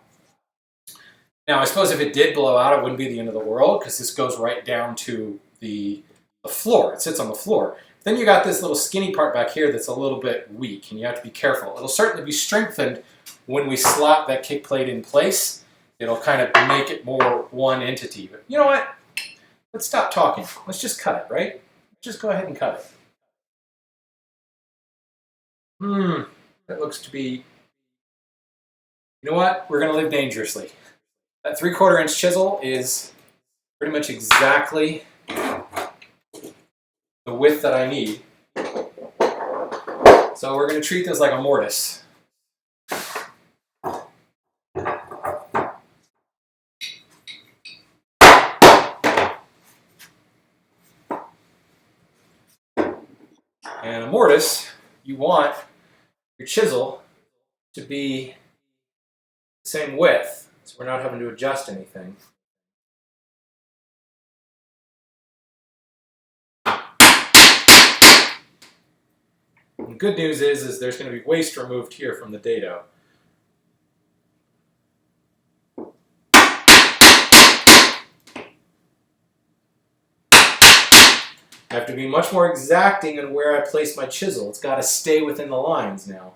Now I suppose if it did blow out, it wouldn't be the end of the world because this goes right down to the floor. It sits on the floor. Then you got this little skinny part back here that's a little bit weak and you have to be careful. It'll certainly be strengthened when we slot that kick plate in place. It'll kind of make it more one entity. But you know what? Let's stop talking. Let's just cut it, right? Just go ahead and cut it. That looks to be... You know what? We're going to live dangerously. That 3/4 inch chisel is pretty much exactly the width that I need. So we're going to treat this like a mortise. And a mortise, you want your chisel to be the same width, so we're not having to adjust anything. And the good news is there's going to be waste removed here from the dado. I have to be much more exacting in where I place my chisel. It's got to stay within the lines now.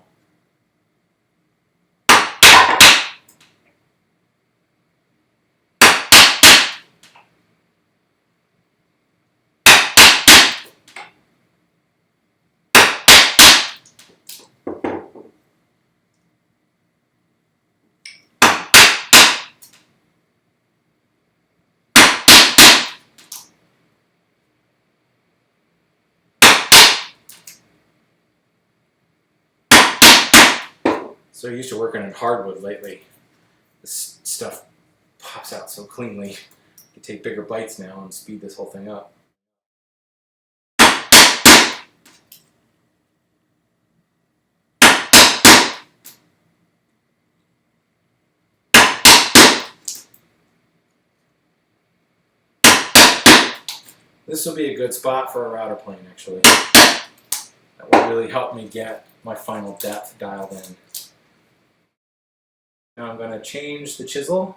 So used to working in hardwood lately. This stuff pops out so cleanly. You can take bigger bites now and speed this whole thing up. This will be a good spot for a router plane, actually. That will really help me get my final depth dialed in. Now I'm going to change the chisel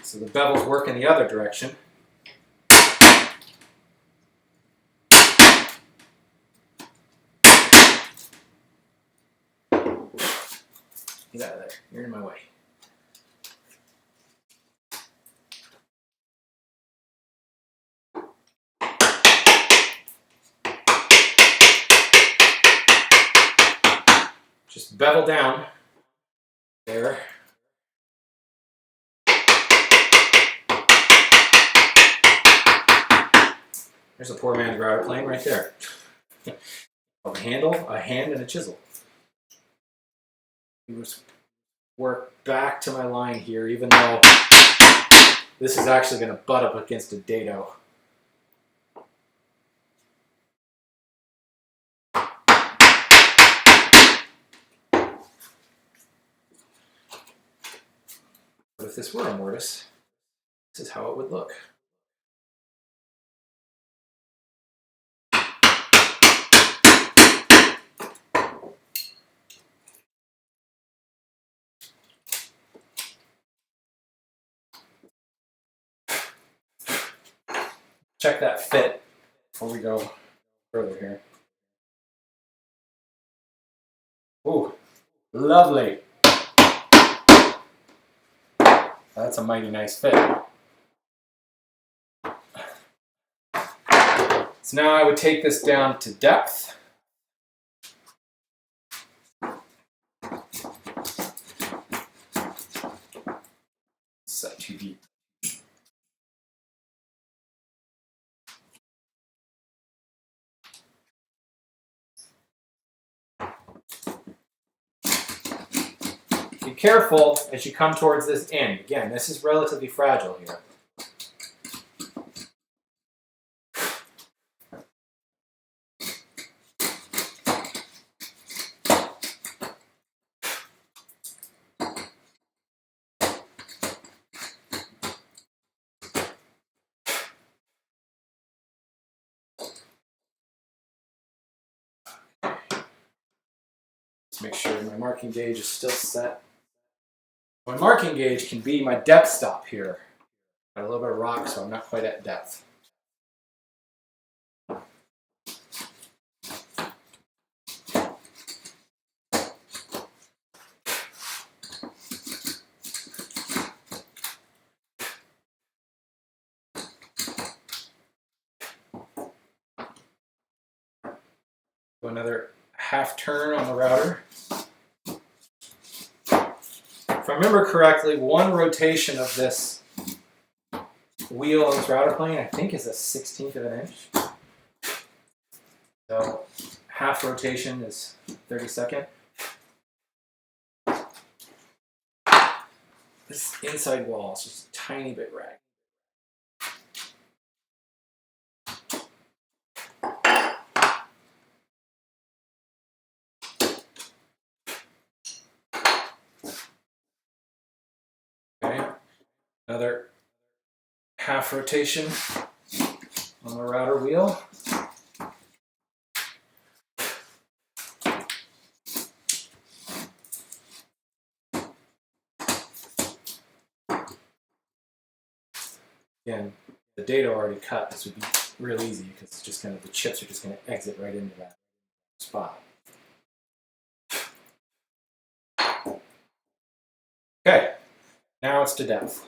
so the bevels work in the other direction. Get out of there. You're in my way. Just bevel down there. There's a poor man's router plane right there. A handle, a hand, and a chisel. Just work back to my line here, even though this is actually going to butt up against a dado. But if this were a mortise, this is how it would look. Check that fit before we go further here. Ooh, lovely. That's a mighty nice fit. So now I would take this down to depth. be careful as you come towards this end. Again, this is relatively fragile here. Make sure my marking gauge is still set. My marking gauge can be my depth stop here. Got a little bit of rock, so I'm not quite at depth. Do another half turn on the router. If I remember correctly, one rotation of this wheel on this router plane, I think, is a 1/16 of an inch. So half rotation is 32nd. This inside wall is just a tiny bit ragged. Another half rotation on the router wheel. Again, the dado already cut. This would be real easy because it's just the chips are just going to exit right into that spot. Okay, now it's to depth.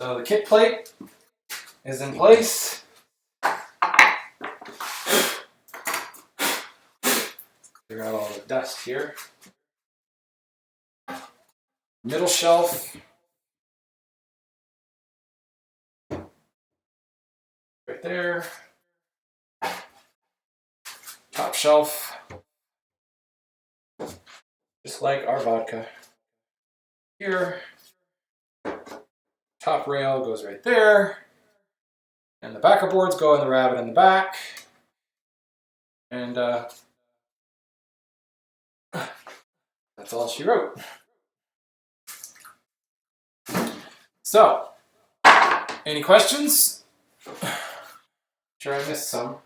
So the kick plate is in place. Clear out all the dust here. Middle shelf. Right there. Top shelf. Just like our vodka. Here. Top rail goes right there. And the backer boards go in the rabbet in the back. And that's all she wrote. So, any questions? Sure, I missed some.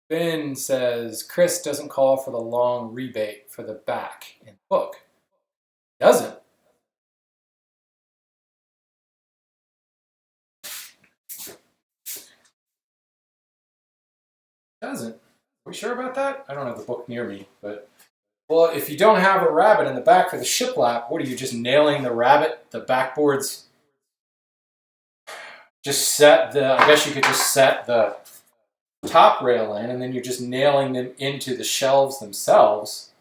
Ben says, Chris doesn't call for the long rebate for the back in the book. Doesn't. Doesn't. Are we sure about that? I don't have the book near me, but... Well, if you don't have a rabbet in the back for the shiplap, what are you, just nailing the rabbet, the backboards? Just set the... I guess you could just set the top rail in, and then you're just nailing them into the shelves themselves.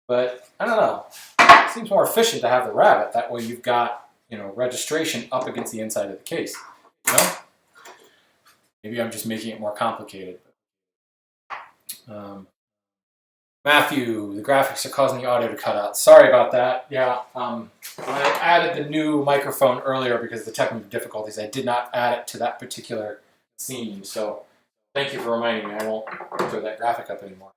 But, I don't know. It seems more efficient to have the rabbet. That way you've got, registration up against the inside of the case. Maybe I'm just making it more complicated. Matthew, the graphics are causing the audio to cut out. Sorry about that. Yeah, I added the new microphone earlier because of the technical difficulties. I did not add it to that particular scene, so thank you for reminding me. I won't throw that graphic up anymore.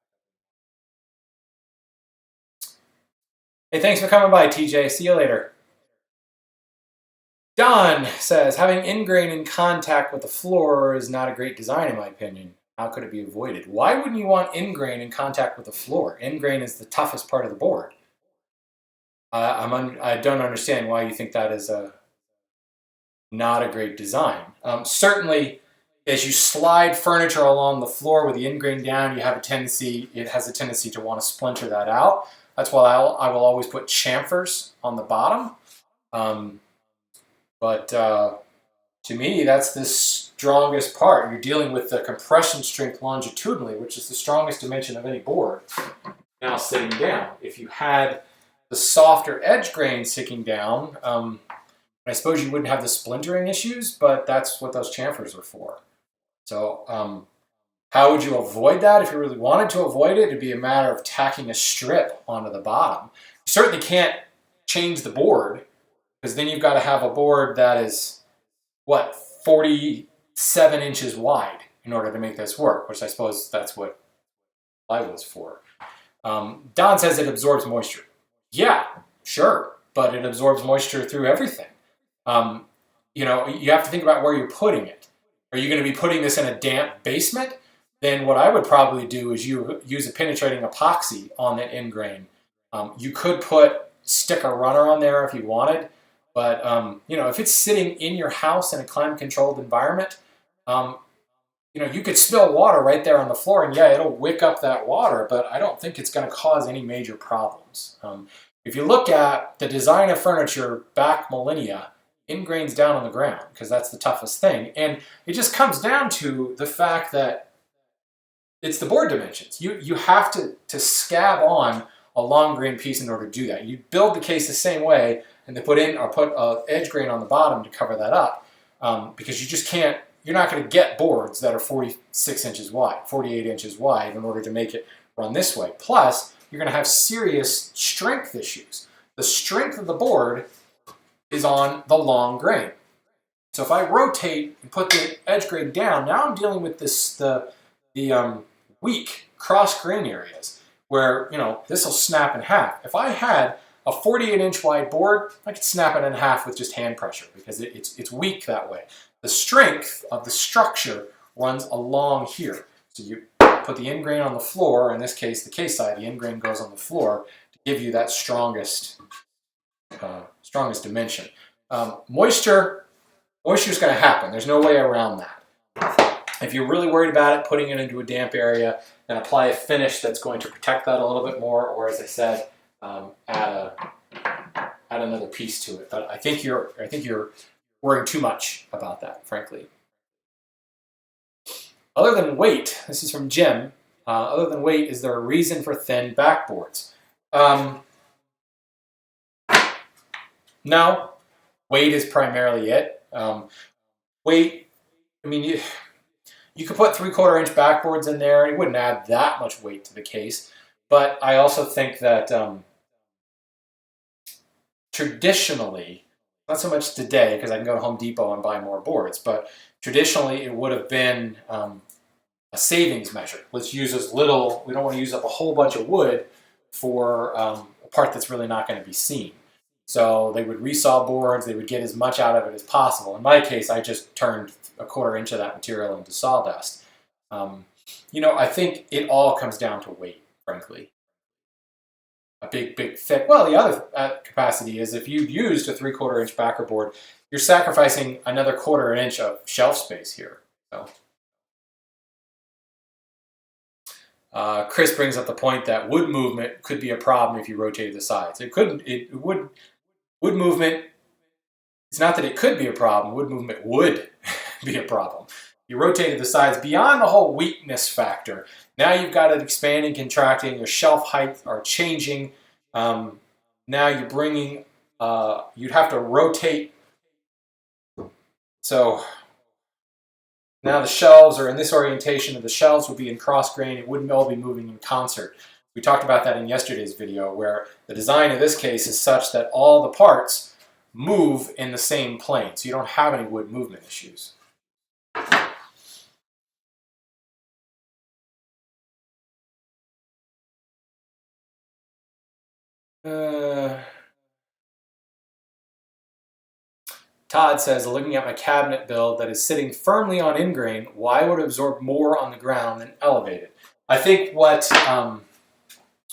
Hey, thanks for coming by, TJ. See you later. Don says, having ingrain in contact with the floor is not a great design in my opinion. How could it be avoided? Why wouldn't you want ingrain in contact with the floor? Ingrain is the toughest part of the board. I don't understand why you think that is not a great design. Certainly, as you slide furniture along the floor with the ingrain down, it has a tendency to want to splinter that out. That's why I will always put chamfers on the bottom. But to me, that's the strongest part. You're dealing with the compression strength longitudinally, which is the strongest dimension of any board. Now sitting down. If you had the softer edge grain sitting down, I suppose you wouldn't have the splintering issues, but that's what those chamfers are for. So how would you avoid that? If you really wanted to avoid it, it'd be a matter of tacking a strip onto the bottom. You certainly can't change the board, because then you've got to have a board that is, what, 47 inches wide in order to make this work, which I suppose that's what plywood's for. Don says it absorbs moisture. Yeah, sure, but it absorbs moisture through everything. You know, you have to think about where you're putting it. Are you going to be putting this in a damp basement? Then what I would probably do is you use a penetrating epoxy on the end grain. You could stick a runner on there if you wanted, but you know, if it's sitting in your house in a climate-controlled environment, you know, you could spill water right there on the floor, and yeah, it'll wick up that water, but I don't think it's going to cause any major problems. If you look at the design of furniture back millennia, end grain's down on the ground, because that's the toughest thing, and it just comes down to the fact that it's the board dimensions. You have to scab on a long grain piece in order to do that. You build the case the same way, and they put edge grain on the bottom to cover that up, because you just can't. You're not going to get boards that are 46 inches wide, 48 inches wide in order to make it run this way. Plus, you're going to have serious strength issues. The strength of the board is on the long grain. So if I rotate and put the edge grain down, now I'm dealing with the weak cross grain areas where, you know, this will snap in half. If I had a 48-inch wide board, I could snap it in half with just hand pressure because it's weak that way. The strength of the structure runs along here. So you put the end grain on the floor, in this case, the case side, the end grain goes on the floor to give you that strongest dimension. Moisture is going to happen. There's no way around that. If you're really worried about it, putting it into a damp area, then apply a finish that's going to protect that a little bit more, or as I said, add another piece to it. But I think you're worrying too much about that, frankly. Other than weight, this is from Jim. Other than weight, is there a reason for thin backboards? No, weight is primarily it. Weight, I mean, you could put 3/4 inch backboards in there. It wouldn't add that much weight to the case. But I also think that traditionally, not so much today because I can go to Home Depot and buy more boards, but traditionally it would have been a savings measure. Let's use as little, we don't want to use up a whole bunch of wood for a part that's really not going to be seen. So they would resaw boards, they would get as much out of it as possible. In my case, I just turned 1/4 inch of that material into sawdust. You know, I think it all comes down to weight, frankly. A big, thick. Well, the other capacity is if you've used a 3/4 inch backer board, you're sacrificing another 1/4 inch of shelf space here. So, Chris brings up the point that wood movement could be a problem if you rotated the sides. It couldn't. Wood movement. It's not that it could be a problem. Wood movement would be a problem. You rotated the sides beyond the whole weakness factor. Now you've got it expanding, contracting, your shelf height are changing. Now you're bringing, you'd have to rotate. So now the shelves are in this orientation, and the shelves would be in cross grain. It wouldn't all be moving in concert. We talked about that in yesterday's video, where the design of this case is such that all the parts move in the same plane, so you don't have any wood movement issues. Todd says, looking at my cabinet build that is sitting firmly on end grain, why would it absorb more on the ground than elevated? I think what,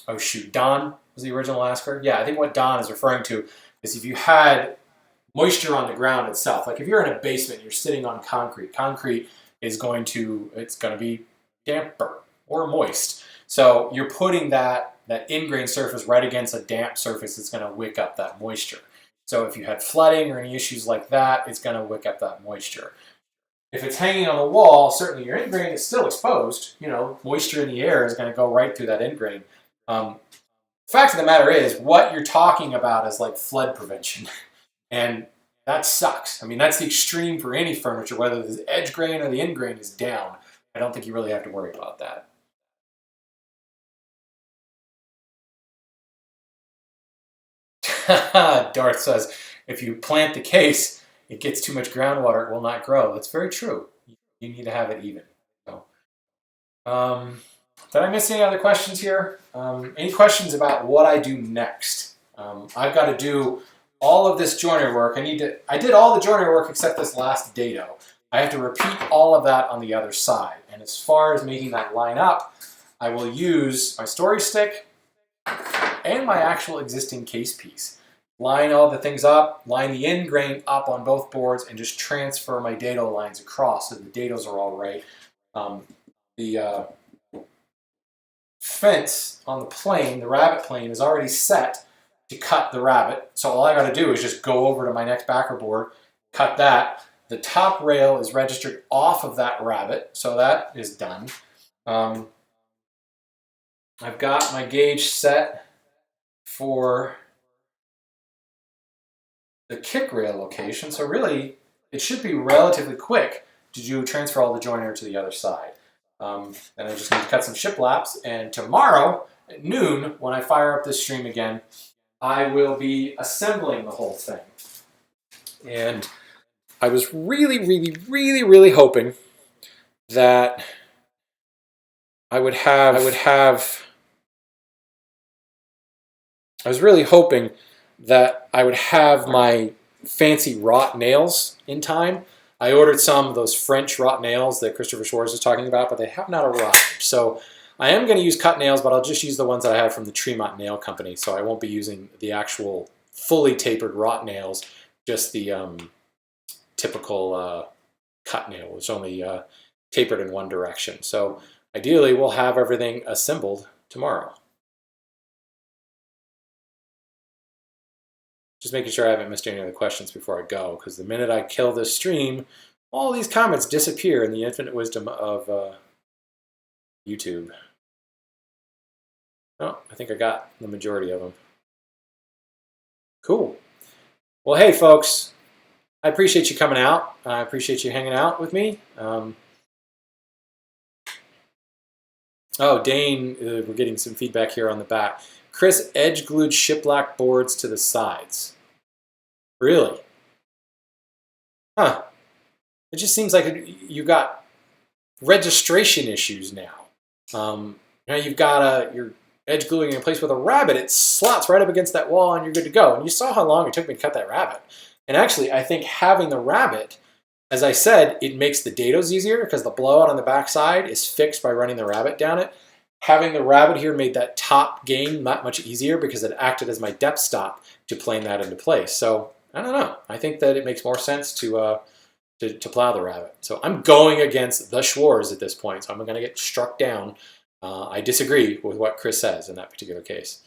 oh shoot, Don was the original asker? Yeah, I think what Don is referring to is if you had moisture on the ground itself, like if you're in a basement, you're sitting on concrete, concrete is going to, it's going to be damper or moist. So you're putting that end grain surface right against a damp surface that's going to wick up that moisture. So if you had flooding or any issues like that, it's going to wick up that moisture. If it's hanging on the wall, certainly your end grain is still exposed. You know, moisture in the air is going to go right through that end grain. Fact of the matter is, what you're talking about is like flood prevention. And that sucks. I mean, that's the extreme for any furniture, whether the edge grain or the end grain is down. I don't think you really have to worry about that. Darth says, if you plant the case, it gets too much groundwater, it will not grow. That's very true. You need to have it even. So, did I miss any other questions here? Any questions about what I do next? I've got to do all of this joinery work. I did all the joinery work except this last dado. I have to repeat all of that on the other side. And as far as making that line up, I will use my story stick and my actual existing case piece. Line all the things up, line the end grain up on both boards, and just transfer my dado lines across so the dados are all right. The fence on the plane, the rabbet plane, is already set to cut the rabbet. So all I got to do is just go over to my next backer board, cut that. The top rail is registered off of that rabbet, so that is done. I've got my gauge set for the kick rail location, so really it should be relatively quick to transfer all the joinery to the other side. And I just need to cut some shiplaps, and tomorrow at noon, when I fire up this stream again, I will be assembling the whole thing. And I was really hoping that I was really hoping that I would have my fancy wrought nails in time. I ordered some of those French wrought nails that Christopher Schwarz was talking about, but they have not arrived. So I am going to use cut nails, but I'll just use the ones that I have from the Tremont Nail Company. So I won't be using the actual fully tapered wrought nails, just the typical cut nail, which is only tapered in one direction. So ideally, we'll have everything assembled tomorrow. Just making sure I haven't missed any other questions before I go, because the minute I kill this stream, all these comments disappear in the infinite wisdom of YouTube. Oh, I think I got the majority of them. Cool. Well, hey, folks, I appreciate you coming out. I appreciate you hanging out with me. Oh, Dane, we're getting some feedback here on the back. Chris edge glued shiplap boards to the sides. Really? Huh. It just seems like you got registration issues now. Now you've got you're edge gluing in place with a rabbet. It slots right up against that wall and you're good to go. And you saw how long it took me to cut that rabbet. And actually, I think having the rabbet, as I said, it makes the dados easier because the blowout on the back side is fixed by running the rabbet down it. Having the rabbet here made that top gain that much easier because it acted as my depth stop to plane that into place. So I don't know. I think that it makes more sense to plow the rabbet. So I'm going against the Schwarz at this point. So I'm going to get struck down. I disagree with what Chris says in that particular case.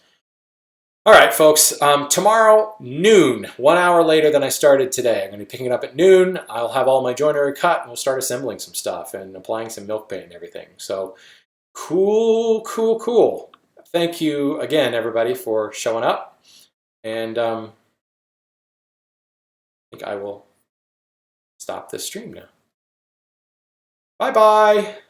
All right, folks. Tomorrow, noon, 1 hour later than I started today. I'm going to be picking it up at noon. I'll have all my joinery cut, and we'll start assembling some stuff and applying some milk paint and everything. So cool, cool, cool. Thank you again, everybody, for showing up. And I think I will stop this stream now. Bye-bye.